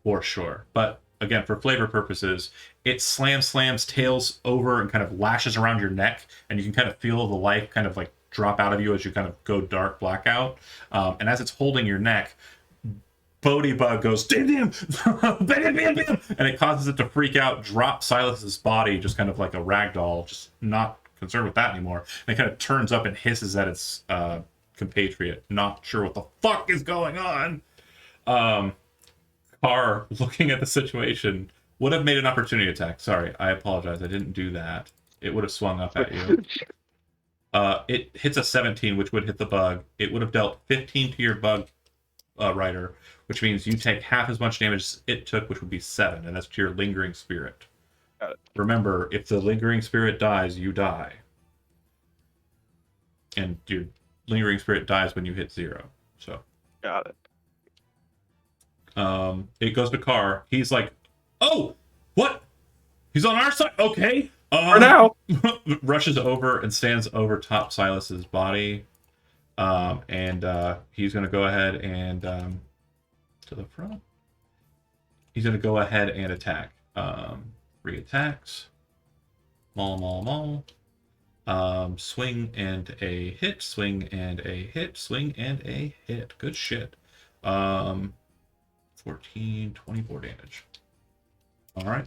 For sure. But again, for flavor purposes, it slams tails over and kind of lashes around your neck, and you can kind of feel the life kind of like drop out of you as you kind of go dark blackout. And as it's holding your neck, Bodhi Bug goes, damn, bam, and it causes it to freak out, drop Silas's body, just kind of like a rag doll, just not concerned with that anymore. And it kind of turns up and hisses at its compatriot, not sure what the fuck is going on. Carr, looking at the situation, would have made an opportunity attack. Sorry, I apologize. I didn't do that. It would have swung up at you. It hits a 17, which would hit the bug. It would have dealt 15 to your bug rider, which means you take half as much damage as it took, which would be 7, and that's to your lingering spirit. Got it. Remember, if the lingering spirit dies, you die. And your lingering spirit dies when you hit 0. So Got it. it goes to Carr. He's like, oh, what? He's on our side? Okay. For now. Rushes over and stands over top Silas's body. And he's going to go ahead and to the front. He's going to go ahead and attack. 3 attacks. Maul. Swing and a hit. Swing and a hit. Swing and a hit. Good shit. 14, 24 damage. All right.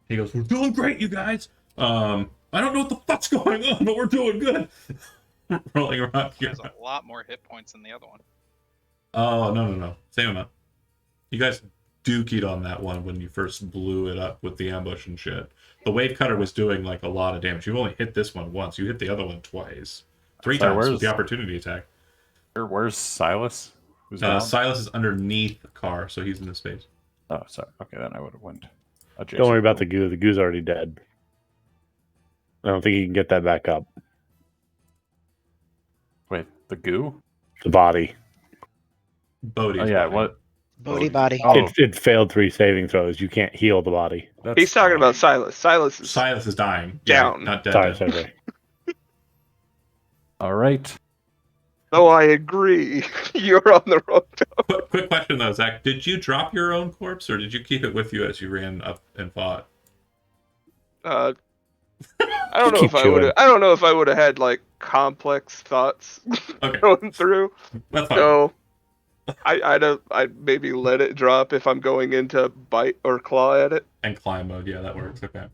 He goes, we're doing great, you guys. I don't know what the fuck's going on, but we're doing good. Rolling around He here. has a lot more hit points than the other one. Oh, no. Same amount. You guys dookied on that one when you first blew it up with the ambush and shit. The wave cutter was doing like a lot of damage. You only hit this one once. You hit the other one twice. 3 Sorry, times with the opportunity attack. Where's Silas? Who's down? Silas is underneath the car, so he's in the space. Oh, sorry. Okay, then I would have went. Don't worry about the goo. The goo's already dead. I don't think he can get that back up. Wait, the goo? The body. Bodhi's Oh yeah, body. what? Bodhi body. Oh, It failed 3 saving throws. You can't heal the body. that's He's talking fine. about Silas. Silas is Silas is dying. Down. Yeah, not dead. Sorry. All right. though I agree. You're on the wrong topic. Quick question though, Zach. Did you drop your own corpse, or did you keep it with you as you ran up and fought? I don't know Keep if I chewing. would have. I don't know if I would have had like complex thoughts Okay, going through. that's fine. So I'd maybe let it drop if I'm going into bite or claw at it. And climb mode, yeah, that works. Okay,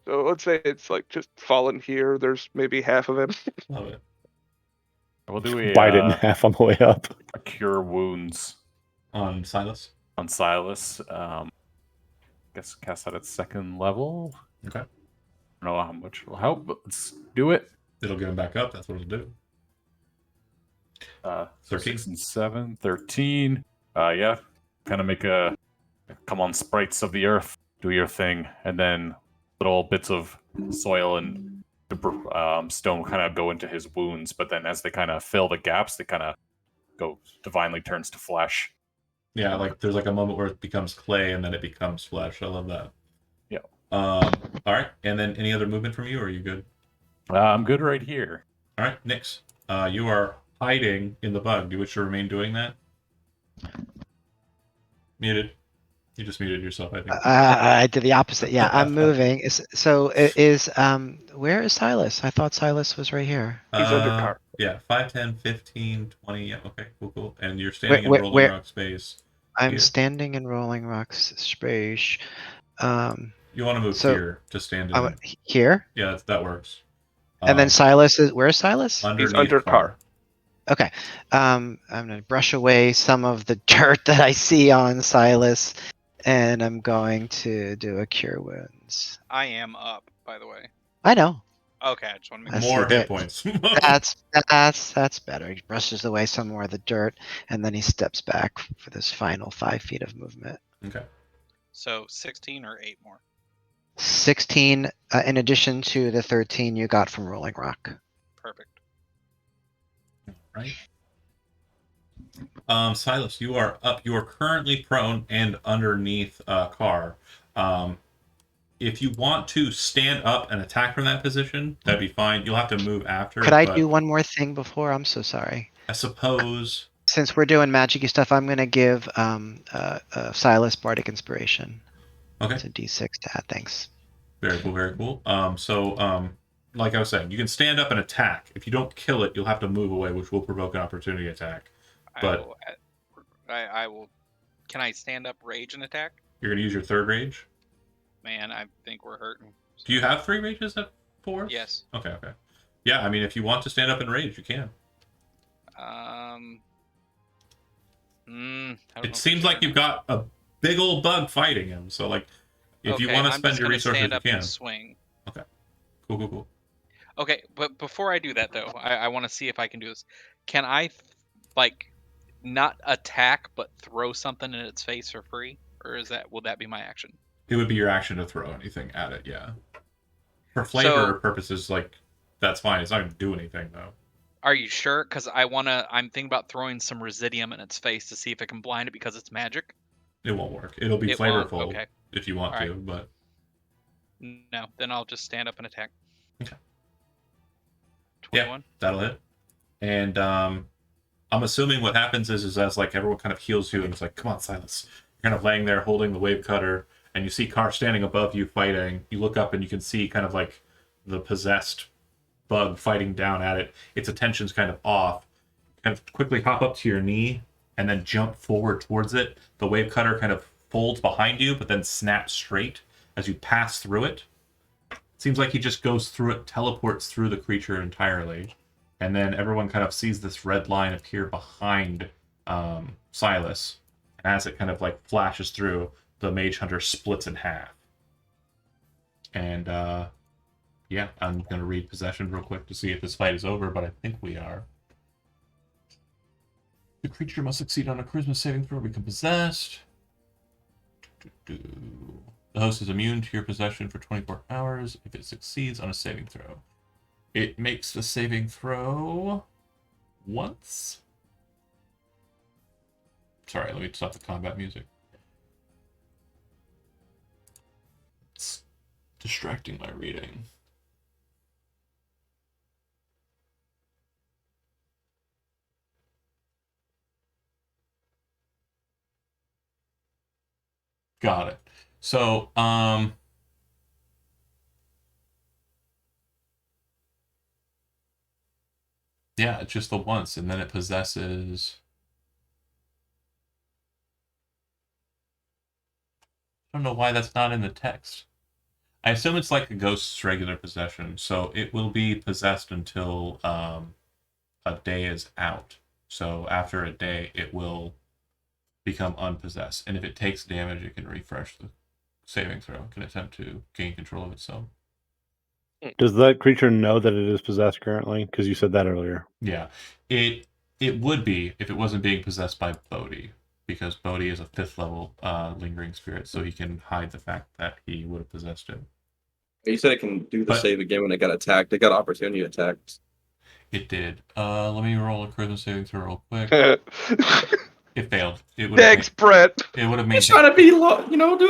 So let's say it's like just fallen here. There's maybe half of him. love it. We'll do a, Bite it in half on the way up. a cure wounds On Silas. on Silas. Guess cast that at 2nd level. Okay, I don't know how much will help, but let's do it. it'll get him back up. That's what it'll do. 13. 6 and 7, 13. Yeah, kind of make a come on, sprites of the earth, do your thing, and then little bits of soil and stone kind of go into his wounds. But then as they kind of fill the gaps, they kind of go divinely turns to flesh. Yeah, like there's like a moment where it becomes clay and then it becomes flesh. I love that. Yeah. All right, and then any other movement from you, or are you good? I'm good right here. All right, Nix. You are hiding in the bug. Do you wish to remain doing that? Muted. You just muted yourself, I think. I did the opposite. Yeah, I'm moving. Where is Silas? I thought Silas was right here. He's under car. Yeah, 5, 10, 15, 20. Yeah, okay, cool. And you're standing Wait, in Rolling where- Rock space. I'm Here. standing in Rolling Rocks space. You want to move So, here to stand in. Here, Yeah, that works. and then Silas is. Where's Silas? underneath under car. Okay. I'm gonna brush away some of the dirt that I see on Silas, and I'm going to do a cure wounds. I am up, by the way. I know. Okay, I just want to make I see More hit that. points. That's better. He brushes away some more of the dirt, and then he steps back for this final 5 feet of movement. Okay. So 16 or 8 more. 16, in addition to the 13 you got from Rolling Rock. Perfect. Right. Silas, you are up. You are currently prone and underneath a car. If you want to stand up and attack from that position, that'd be fine. You'll have to move after. Could I but do one more thing before? I'm so sorry. I suppose. Since we're doing magic-y stuff, I'm going to give Silas Bardic Inspiration. Okay. It's a D6 to add. Thanks. Very cool. Very cool. Like I was saying, you can stand up and attack. If you don't kill it, you'll have to move away, which will provoke an opportunity attack. But- I will. Can I stand up, rage, and attack? You're going to use your third rage. Man, I think we're hurting. Do you have 3 rages at 4? Yes. Okay. Yeah, I mean, if you want to stand up and rage, you can. I don't know It if seems I like can. you've got a big old bug fighting him. So, like, if you Okay, want to I'm spend just your gonna resources, stand you up can. and swing. Cool. Okay, but before I do that though, I want to see if I can do this. Can I, not attack but throw something in its face for free, or will that be my action? It would be your action to throw anything at it, yeah. For flavor purposes, like, that's fine. It's not going to do anything, though. Are you sure? Because I'm thinking about throwing some residium in its face to see if it can blind it because it's magic. It won't work. It'll be It won't? flavorful Okay. if you want All to, but... No, then I'll just stand up and attack. Okay. 21. That'll hit. And I'm assuming what happens is as like everyone kind of heals you and it's like, come on, Silas. You're kind of laying there holding the wave cutter, and you see Carr standing above you fighting. You look up and you can see kind of like the possessed bug fighting down at it. Its attention's kind of off. Kind of quickly hop up to your knee and then jump forward towards it. The wave cutter kind of folds behind you, but then snaps straight as you pass through it. Seems like he just goes through it, teleports through the creature entirely. And then everyone kind of sees this red line appear behind Silas as it kind of like flashes through, the Mage Hunter splits in half. And yeah, I'm gonna read possession real quick to see if this fight is over, but I think we are. The creature must succeed on a charisma saving throw to become possessed. The host is immune to your possession for 24 hours if it succeeds on a saving throw. It makes the saving throw once. Sorry, let me stop the combat music. It's distracting my reading. Got it. So, yeah, it's just the once, and then it possesses. I don't know why that's not in the text. I assume it's like a ghost's regular possession, so it will be possessed until a day is out. So after a day, it will become unpossessed, and if it takes damage, it can refresh the saving throw. It can attempt to gain control of itself. Does that creature know that it is possessed currently? Because you said that earlier. Yeah, it would be if it wasn't being possessed by Bodhi, because Bodhi is a 5th level lingering spirit, so he can hide the fact that he would have possessed him. You said it can do the But- save again when it got attacked. It got opportunity attacked. It did. Let me roll a charisma saving throw real quick. Thanks, It failed. It would have Brett. it would have He's made trying to be, do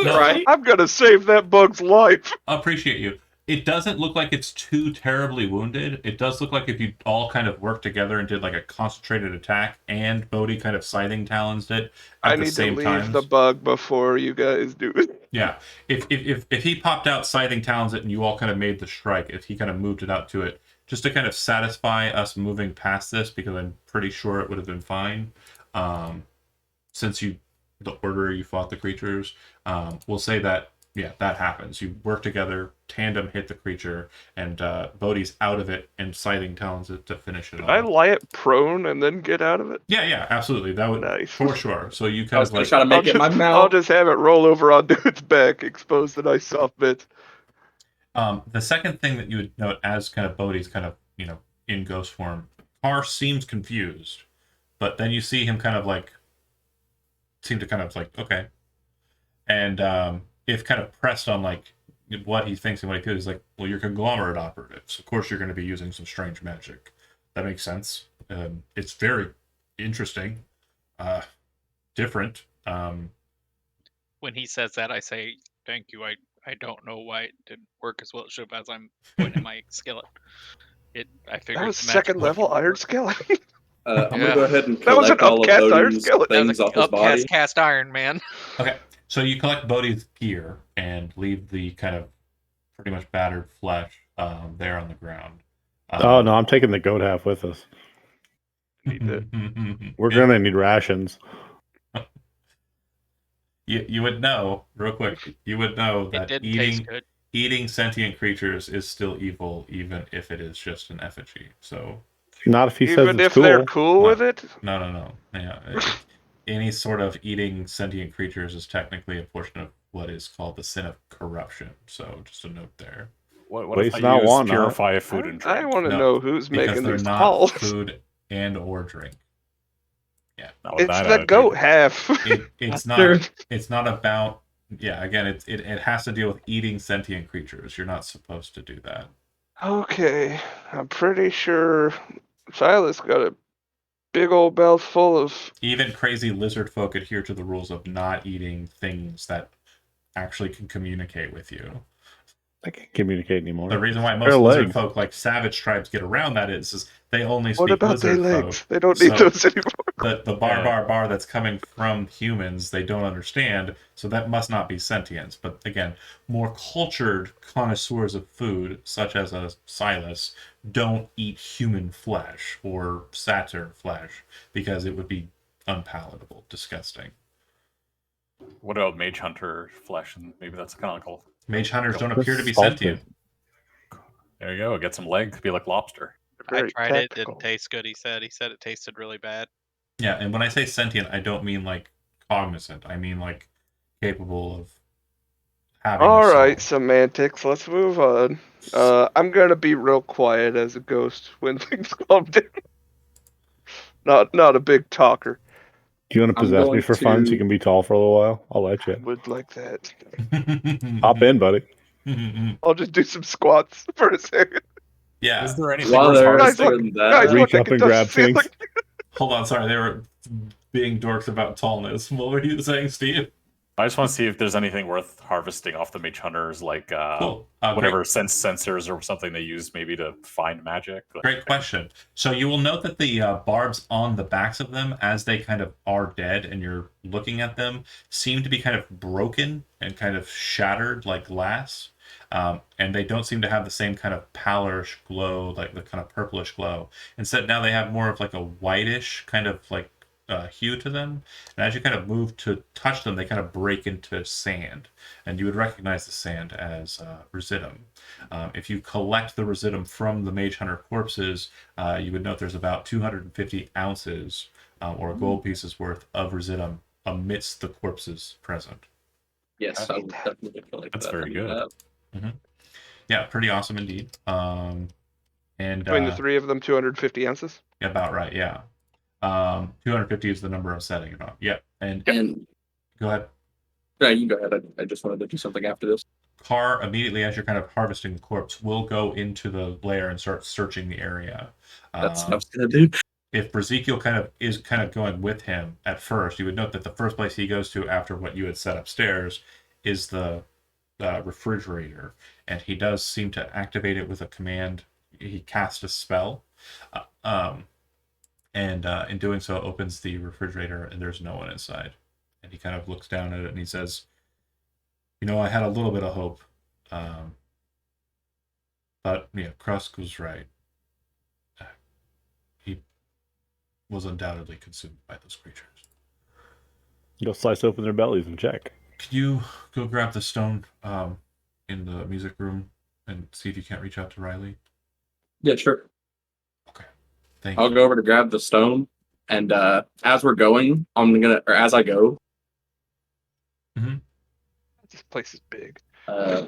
it No. right. I'm gonna save that bug's life. appreciate you. It doesn't look like it's too terribly wounded. It does look like if you all kind of worked together and did like a concentrated attack, and Bodhi kind of scything talons it I at the need to same leave time. the bug before you guys do it. Yeah, if he popped out scything talons it and you all kind of made the strike, if he kind of moved it out to it, just to kind of satisfy us moving past this, because I'm pretty sure it would have been fine. Since the order you fought the creatures, we'll say that. Yeah, that happens. You work together, tandem hit the creature, and Bodhi's out of it and scything talons it to finish it off. I lie it prone and then get out of it. Yeah, absolutely. That would Nice. for sure. So you I kind was of gonna like try to make it my I'll mouth. just have it roll over onto its back, expose the nice soft bits. the second thing that you would note as kind of Bodhi's kind of in ghost form, Carr seems confused, but then you see him kind of like okay, and if kind of pressed on like what he thinks and what he feels, he's like, well, you're conglomerate operatives. Of course, you're going to be using some strange magic. That makes sense. It's very interesting, different. When he says that, I say, "Thank you. I don't know why it didn't work as well as it should have as I'm pointing at my skeleton. I figured That was the magic second potion level would Iron work. Skeleton. I'm Yeah. gonna go ahead and That was an collect all of upcast Iron Bodhi's Skeleton. That was things an off his body. upcast cast iron, man. Okay, so you collect Bodhi's gear and leave the kind of pretty much battered flesh there on the ground. Oh no, I'm taking the goat half with us. Need that. We're gonna need rations. You would know real quick. You would know It that didn't taste good. eating sentient creatures is still evil, even if it is just an effigy. So Not if he says Even it's if cool. they're cool No. with it. no. Yeah, any sort of eating sentient creatures is technically a portion of what is called the sin of corruption. So just a note there. What Waste if I not, use want not. purify food and drink? I want to No, know who's Because making they're these not calls. food and or drink. Not with It's that the attitude. goat half. It's Sure. not. It's not about. Yeah, again, it has to deal with eating sentient creatures. You're not supposed to do that. Okay, I'm pretty sure Silas got a big old mouth full of. Even crazy lizard folk adhere to the rules of not eating things that actually can communicate with you. I can't communicate anymore. The reason why Their most lizard legs. folk, like savage tribes, get around that is they only What speak about their lizard legs? folk. They don't need So- those anymore. The bar that's coming from humans, they don't understand, so that must not be sentience. But again, more cultured connoisseurs of food, such as a Silas, don't eat human flesh or satyr flesh because it would be unpalatable, disgusting. What about mage hunter flesh? And maybe that's canonical. Mage hunters don't That's appear to be salted. sentient. There you go. Get some leg. Be like lobster. I Very tried it. tactical. Didn't taste good. He said it tasted really bad. Yeah, and when I say sentient, I don't mean like cognizant. I mean, like, capable of having All a soul. right, semantics. Let's move on. I'm gonna be real quiet as a ghost when things calm down. Not a big talker. Do you want to I'm possess me going for fun so you to. can be tall for a little while? I'll let I you. would like that. Hop in, buddy. I'll just do some squats for a second. Yeah. Is there anything While worth they're Guys, harvesting? look, doing guys, that, look! Reach I up can and touch grab the ceiling. things. Hold on, sorry, they were being dorks about tallness. What were you saying, Steve? I just want to see if there's anything worth harvesting off the mage hunters, like Cool. whatever sensors or something they use maybe to find magic. Great question. So you will note that the barbs on the backs of them, as they kind of are dead and you're looking at them, seem to be kind of broken and kind of shattered like glass. And they don't seem to have the same kind of pallorish glow, like the kind of purplish glow. Instead, now they have more of like a whitish kind of like hue to them. And as you kind of move to touch them, they kind of break into sand. And you would recognize the sand as residuum. If you collect the residuum from the mage hunter corpses, you would note there's about 250 ounces or gold pieces worth of residuum amidst the corpses present. yes, I would definitely collect That's that. very good. Yeah, pretty awesome indeed. And Between the three of them, 250 ounces. about right, yeah. 250 is the number I'm setting it on. Yep. And And go ahead. yeah, you go ahead. I just wanted to do something after this. Car, immediately as you're kind of harvesting the corpse, will go into the lair and start searching the area. That's what I was gonna do. If Ezekiel is kind of going with him at first, you would note that the first place he goes to after what you had set upstairs is the refrigerator, and he does seem to activate it with a command. He casts a spell, and in doing so, opens the refrigerator, and there's no one inside. And he kind of looks down at it and he says, "You know, I had a little bit of hope, but yeah, Krusk was right. He was undoubtedly consumed by those creatures." Go slice open their bellies and check. Can you go grab the stone in the music room and see if you can't reach out to Riley? Yeah, sure. Okay. Thank I'll you. go over to grab the stone, and as we're going, as I go, This place is big. uh,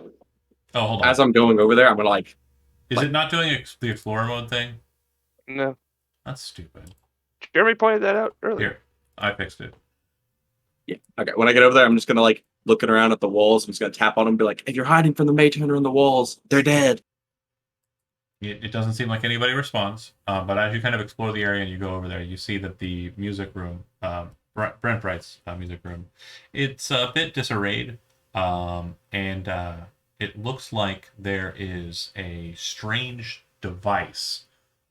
Oh, hold on. as I'm going over there, I'm gonna Is it not doing the Explorer mode thing? No, That's stupid. Jeremy pointed that out earlier. Here, I fixed it. yeah. Okay, when I get over there, I'm just gonna looking around at the walls. I'm just gonna tap on them, and be like, "If you're hiding from the mage hunter on the walls, they're dead." It doesn't seem like anybody responds, but as you kind of explore the area and you go over there, you see that the music room, Brent Bright's music room, it's a bit disarrayed, and it looks like there is a strange device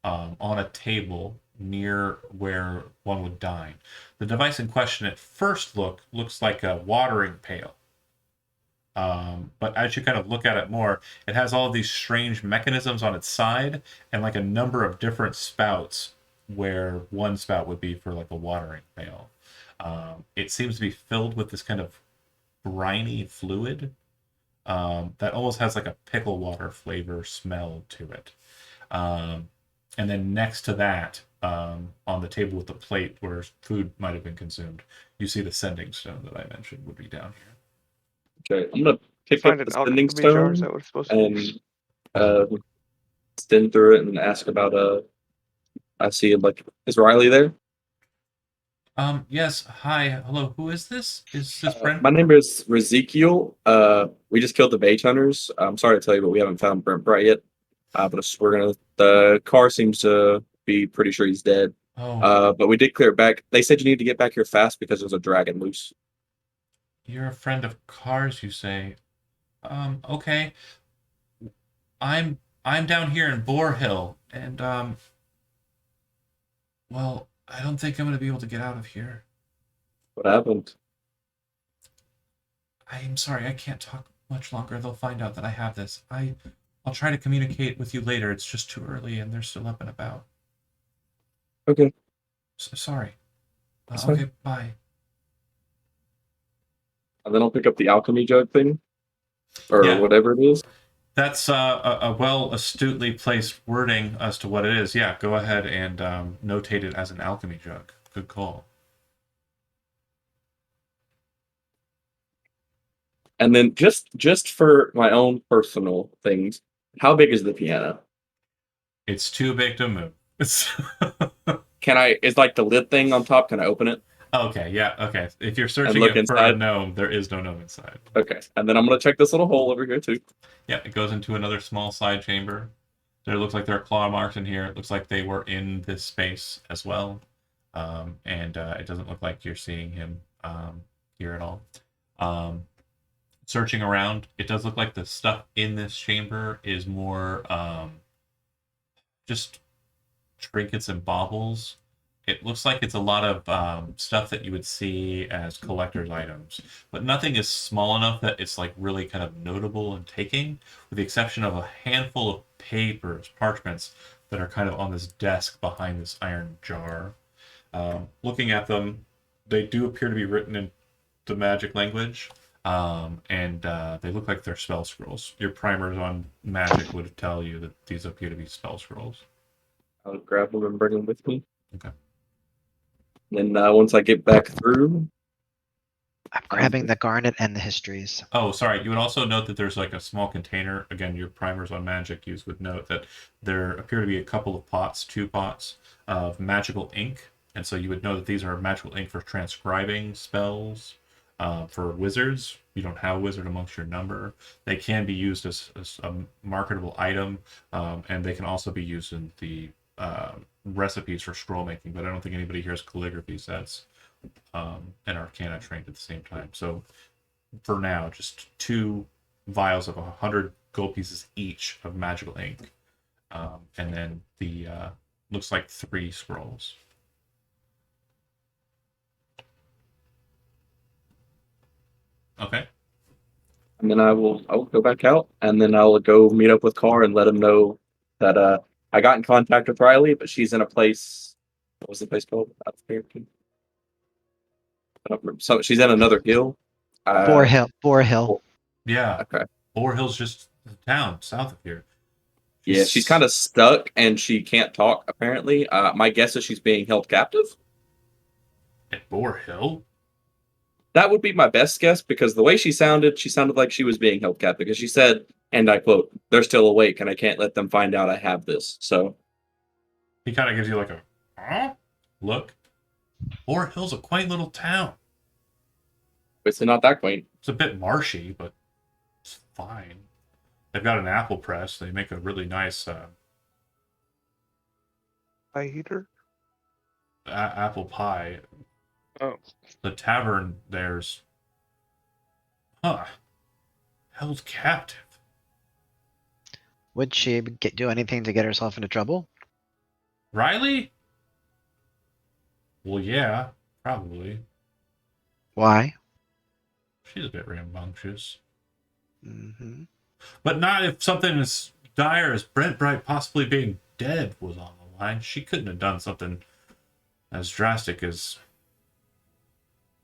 on a table near where one would dine. The device in question at first looks like a watering pail. But as you kind of look at it more, it has all of these strange mechanisms on its side and like a number of different spouts where one spout would be for like a watering pail. It seems to be filled with this kind of briny fluid that almost has like a pickle water flavor smell to it. And then next to that, on the table with the plate where food might have been consumed, you see the sending stone that I mentioned would be down here. Okay, I'm gonna pick Find up an the sending alchemy jar. Is stone that what it's supposed to be? and spin through it and ask about I see is Riley there? Yes. Hi. Hello. Who is this? Is this Brent? My name is Ezekiel. We just killed the mage hunters. I'm sorry to tell you, but we haven't found Brent Bright yet. The car seems to be pretty sure he's dead. Oh, But we did clear it back. They said you need to get back here fast because there's a dragon loose. you're a friend of Cars, you say? Okay. I'm down here in Boar Hill, and well, I don't think I'm gonna be able to get out of here. What happened? I'm sorry, I can't talk much longer. They'll find out that I have this. I'll try to communicate with you later. It's just too early, and they're still up and about. Okay. Sorry. That's fine. Okay, bye. And then I'll pick up the alchemy jug thing. Or Yeah. whatever it is. That's a well astutely placed wording as to what it is. Yeah, go ahead and notate it as an alchemy jug. Good call. And then just for my own personal things, how big is the piano? It's too big to move. Is like the lid thing on top? Can I open it Okay, yeah, okay. If you're and searching look it for a inside? gnome, there is no gnome inside. Okay, and then I'm gonna check this little hole over here too. Yeah, it goes into another small side chamber. There looks like there are claw marks in here. It looks like they were in this space as well. And it doesn't look like you're seeing him here at all. Searching around, it does look like the stuff in this chamber is more just trinkets and baubles. It looks like it's a lot of stuff that you would see as collector's items, but nothing is small enough that it's like really kind of notable and taking, with the exception of a handful of papers, parchments that are kind of on this desk behind this iron jar. Looking at them, they do appear to be written in the magic language, and they look like they're spell scrolls. Your primers on magic would tell you that these appear to be spell scrolls. I'll grab them and bring them with me. Okay. Then once I get back through, I'm grabbing the garnet and the histories. Oh, sorry. You would also note that there's like a small container. Again, your primers on magic use would note that there appear to be a couple of pots, 2 pots of magical ink. And so you would know that these are magical ink for transcribing spells. For wizards, you don't have a wizard amongst your number. They can be used as a marketable item, and they can also be used in the recipes for scroll making. But I don't think anybody here has calligraphy sets and Arcana trained at the same time. So for now, just 2 vials of 100 gold pieces each of magical ink, and then the looks like 3 scrolls. Okay. and then I will go back out, and then I'll go meet up with Carr and let him know that I got in contact with Riley, but she's in a place. What was the place called? I don't remember. So she's in another hill. Boar Hill. Boar Hill. Yeah. Okay. Boar Hill's just the town south of here. Yeah, she's kind of stuck and she can't talk. Apparently, my guess is she's being held captive. At Boar Hill? That would be my best guess because the way she sounded like she was being held captive because she said, and I quote, "They're still awake and I can't let them find out I have this." So He kind of gives you like a huh? Look. Boar Hill's a quaint little town. it's not that quaint. It's a bit marshy, but it's fine. They've got an apple press. They make a really nice Pie eater. apple pie. Oh, The tavern there's held captive. Would she do anything to get herself into trouble? Riley? Well, yeah, probably. Why? She's a bit rambunctious. Mm-hmm. But not if something as dire as Brent Bright possibly being dead was on the line. She couldn't have done something as drastic as...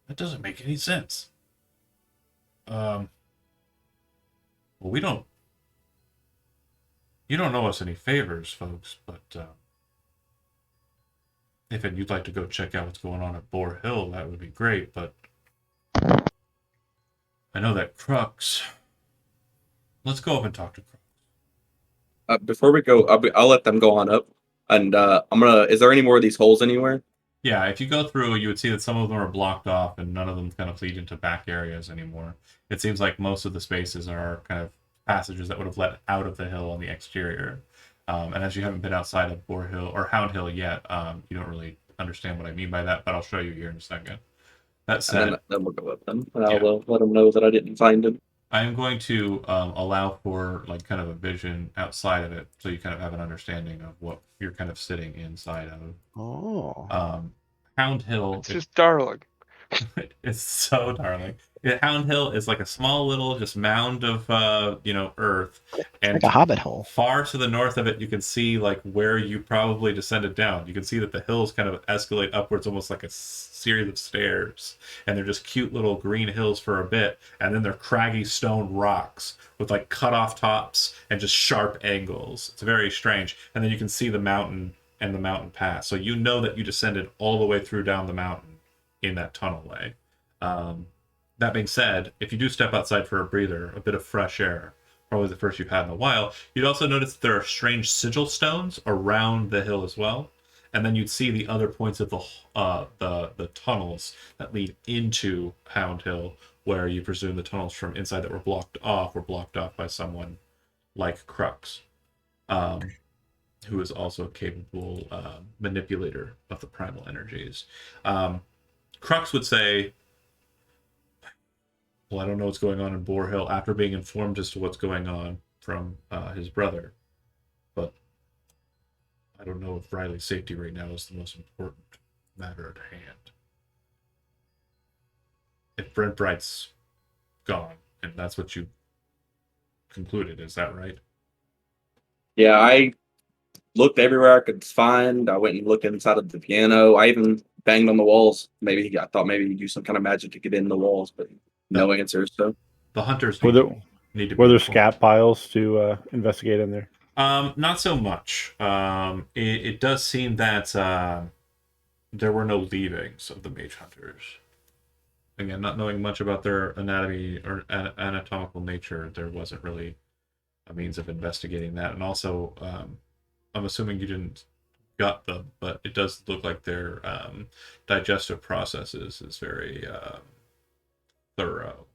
That doesn't make any sense. Well, we don't... You don't know us any favors, folks, but if you'd like to go check out what's going on at Boar Hill, that would be great, but I know that Crux... Let's go up and talk to Crux. Before we go, I'll let them go on up, and I'm gonna. Is there any more of these holes anywhere? Yeah, if you go through, you would see that some of them are blocked off and none of them kind of lead into back areas anymore. It seems like most of the spaces are kind of passages that would have led out of the hill on the exterior. And as you haven't been outside of Boar Hill or Hound Hill yet, you don't really understand what I mean by that, but I'll show you here in a second. That said, And then we'll go up them, and I'll let them know that I didn't find him. I am going to allow for like kind of a vision outside of it, so you kind of have an understanding of what you're kind of sitting inside of. Oh. Hound Hill. it's just darling. It's so darling. Hound Hill is like a small little just mound of earth, and Like a hobbit hole. far to the north of it you can see like where you probably descended down. You can see that the hills kind of escalate upwards almost like a series of stairs, and they're just cute little green hills for a bit, and then they're craggy stone rocks with like cut off tops and just sharp angles. It's very strange. And then you can see the mountain and the mountain pass, so you know that you descended all the way through down the mountain in that tunnel way. That being said, if you do step outside for a breather, a bit of fresh air, probably the first you've had in a while, you'd also notice that there are strange sigil stones around the hill as well. And then you'd see the other points of the tunnels that lead into Hound Hill, where you presume the tunnels from inside that were blocked off by someone like Crux, who is also a capable manipulator of the primal energies. Crux would say, well, I don't know what's going on in Boar Hill after being informed as to what's going on from his brother, but I don't know if Riley's safety right now is the most important matter at hand. If Brent Bright's gone, and that's what you concluded, is that right? Yeah, I looked everywhere I could find. I went and looked inside of the piano. I even banged on the walls. I thought maybe he'd use some kind of magic to get in the walls, but no answers. So The hunters Were there, need to be were there informed. scat piles to investigate in there? Not so much. It does seem that there were no leavings of the mage hunters. Again, not knowing much about their anatomy or anatomical nature, there wasn't really a means of investigating that. And also, I'm assuming you didn't gut them, but it does look like their digestive processes is very thorough.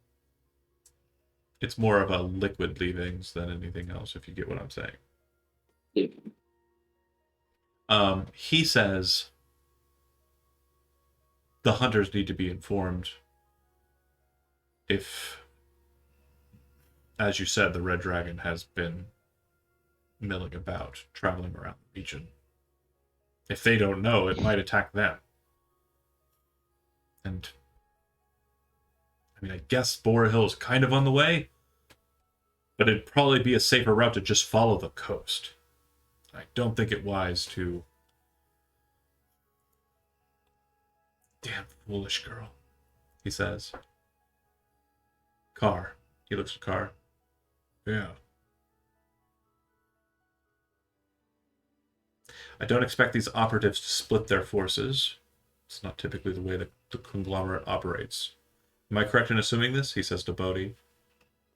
It's more of a liquid leavings than anything else, if you get what I'm saying. yeah. He says the hunters need to be informed if, as you said, the Red Dragon has been milling about, traveling around the region. If they don't know, it might attack them. And I mean, I guess Boar Hill is kind of on the way, but it'd probably be a safer route to just follow the coast. I don't think it wise to. Damn foolish girl, he says. Carr. He looks at Carr. Yeah. I don't expect these operatives to split their forces. It's not typically the way that the conglomerate operates. Am I correct in assuming this? He says to Bodhi.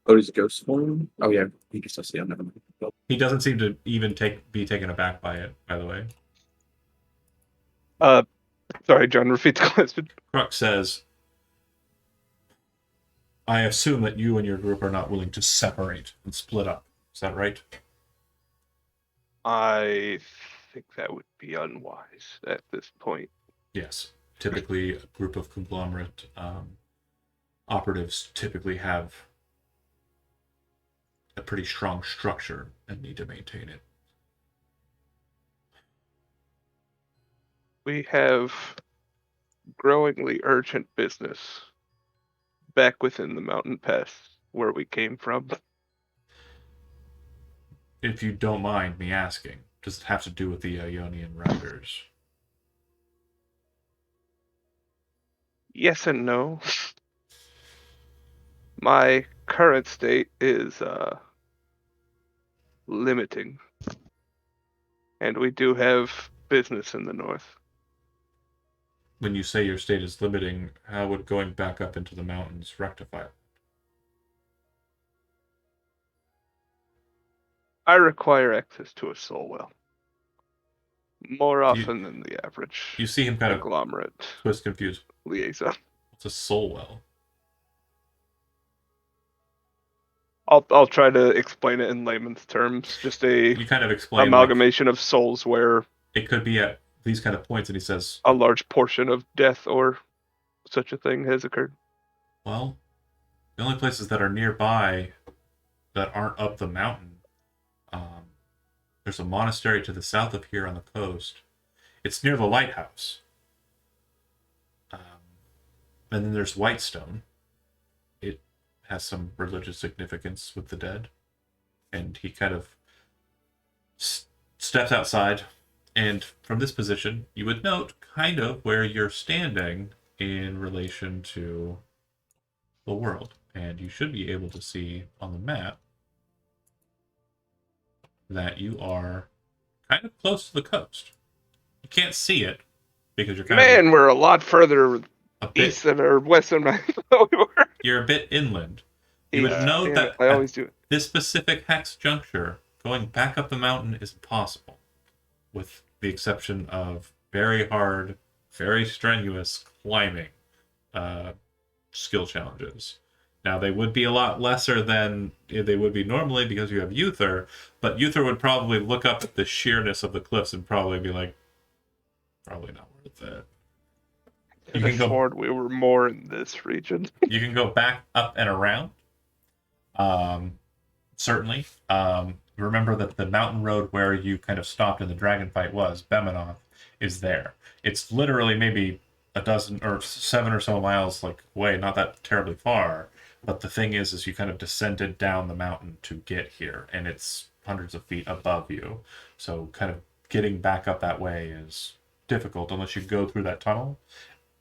Bodhi's ghost form? Oh, yeah. He can still see him. Never mind. He doesn't seem to even be taken aback by it, by the way. Sorry, John, repeat the question. Crux says, I assume that you and your group are not willing to separate and split up. Is that right? I think that would be unwise at this point. Yes. Typically, a group of conglomerate operatives typically have a pretty strong structure and need to maintain it. We have growingly urgent business back within the mountain pass where we came from. If you don't mind me asking, does it have to do with the Ionian Riders? Yes and no. My current state is limiting. And we do have business in the north. When you say your state is limiting, how would going back up into the mountains rectify it? I require access to a soul well. More often than the average You see him kind of conglomerate twist confused. liaison. What's a soul well? I'll try to explain it in layman's terms. Just a You kind of explain amalgamation of souls where it could be at these kind of points, and he says, a large portion of death or such a thing has occurred. well, the only places that are nearby that aren't up the mountain, there's a monastery to the south of here on the coast. It's near the lighthouse. And then there's Whitestone. It has some religious significance with the dead. And he kind of steps outside. And from this position, you would note kind of where you're standing in relation to the world. And you should be able to see on the map that you are kind of close to the coast. You can't see it because you're kind Man, we're a lot further a bit. East or west of my thought we were. You're a bit inland. You would East. know Damn that it, I always do it. this specific hex juncture, going back up the mountain is impossible, with the exception of very hard, very strenuous climbing skill challenges. Now, they would be a lot lesser than they would be normally because you have Uther, but Uther would probably look up at the sheerness of the cliffs and probably be like, probably not worth it. You Could can go. afford we were more in this region. You can go back up and around. Certainly. Remember that the mountain road where you kind of stopped in the dragon fight was Bemanoth is there. It's literally maybe a dozen or 7 or so miles like away, not that terribly far. But the thing is you kind of descended down the mountain to get here, and it's hundreds of feet above you. So kind of getting back up that way is difficult unless you go through that tunnel.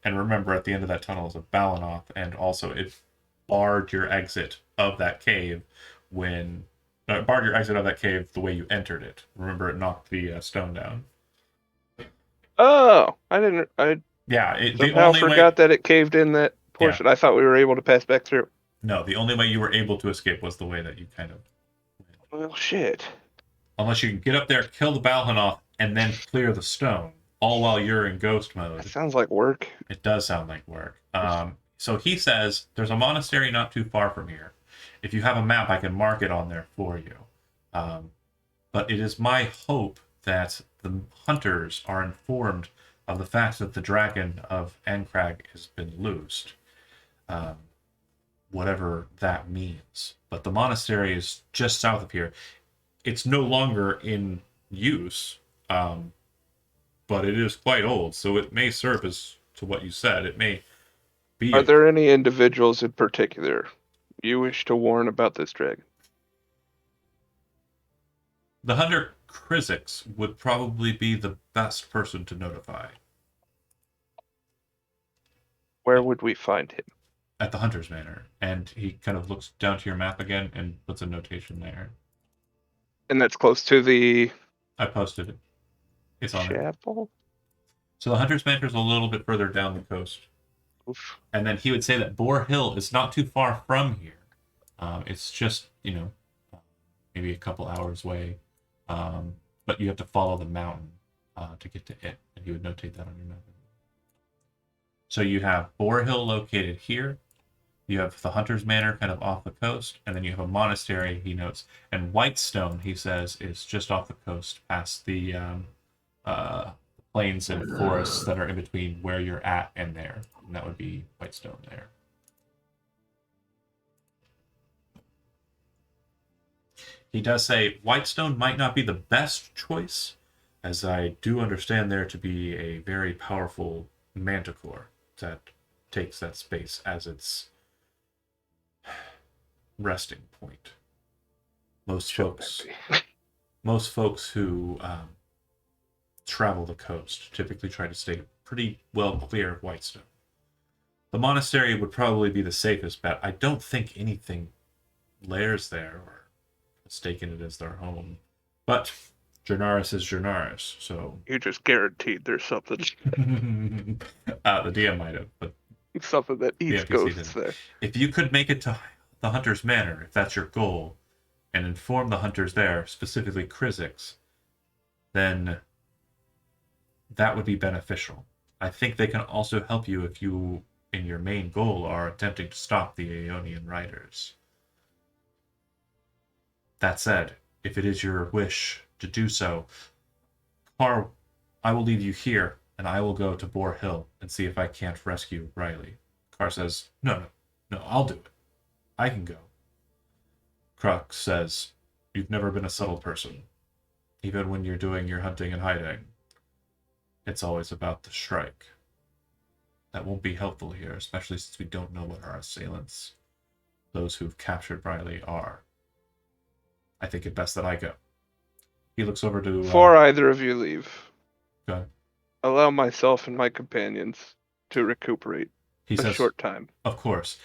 And remember, at the end of that tunnel is a Balanoth, and also it barred your exit of that cave when barred your exit of that cave the way you entered it. Remember, it knocked the stone down. Oh, I didn't. I Yeah, the somehow only forgot way. that it caved in that portion. I thought we were able to pass back through. No, the only way you were able to escape was the way that you kind of. Well, shit. Unless you can get up there, kill the Balhanoth, and then clear the stone, all while you're in ghost That mode. sounds like work. It does sound like work. So he says there's a monastery not too far from here. If you have a map, I can mark it on there for you. But it is my hope that the hunters are informed of the fact that the dragon of Ancrag has been loosed. Whatever that means. But the monastery is just south of here. It's no longer in use, but it is quite old, so it may serve as to what you said. It may be. Are there any individuals in particular you wish to warn about this dragon? The hunter Krizix would probably be the best person to notify. Where would we find him? At the hunter's manor, and he kind of looks down to your map again and puts a notation there. And that's close to the I posted it. It's on there. chapel? So the hunter's manor is a little bit further down the coast. Oof. And then he would say that Boar Hill is not too far from here. It's just, maybe a couple hours away. But you have to follow the mountain to get to it. And he would notate that on your map. So you have Boar Hill located here. You have the Hunter's Manor kind of off the coast. And then you have a monastery, he notes. And Whitestone, he says, is just off the coast past the plains and forests that are in between where you're at and there. And that would be Whitestone there. He does say Whitestone might not be the best choice, as I do understand there to be a very powerful manticore that takes that space as its resting point. Most folks who travel the coast typically try to stay pretty well clear of Whitestone. The monastery would probably be the safest bet. I don't think anything lairs there or has taken it as their home. But Jernaris is Jernaris, so... You just guaranteed there's something. the DM might have, but... Something that eats NPC ghosts didn't. there. If you could make it to the Hunter's Manor, if that's your goal, and inform the hunters there, specifically Krizix, then that would be beneficial. I think they can also help you if you, in your main goal, are attempting to stop the Aeonian riders. That said, if it is your wish to do so, Carr, I will leave you here, and I will go to Boar Hill and see if I can't rescue Riley. Carr says, No, I'll do it. I can go. Crux says, You've never been a subtle person. Even when you're doing your hunting and hiding, it's always about the strike. That won't be helpful here, especially since we don't know what our assailants, those who've captured Riley, are. I think it best that I go. He looks over to... Before either of you leave, go ahead. allow myself and my companions to recuperate He a says, short time. Of course.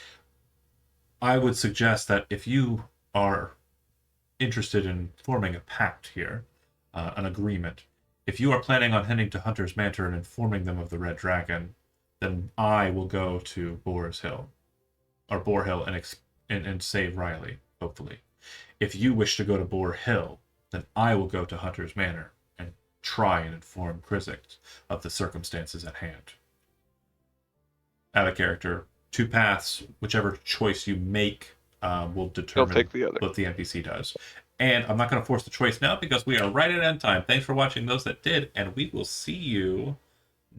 I would suggest that if you are interested in forming a pact here, an agreement, if you are planning on heading to Hunter's Manor and informing them of the Red Dragon, then I will go to Boar Hill and save Riley, hopefully. If you wish to go to Boar Hill, then I will go to Hunter's Manor and try and inform Krizik of the circumstances at hand. Out of character, 2 paths, whichever choice you make will He'll determine take the other. what the NPC does. And I'm not going to force the choice now because we are right at end time. Thanks for watching those that did, and we will see you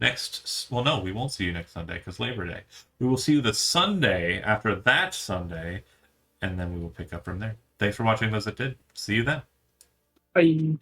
next. Well, no, we won't see you next Sunday because Labor Day. We will see you the Sunday after that Sunday, and then we will pick up from there. Thanks for watching those that did. See you then. Bye.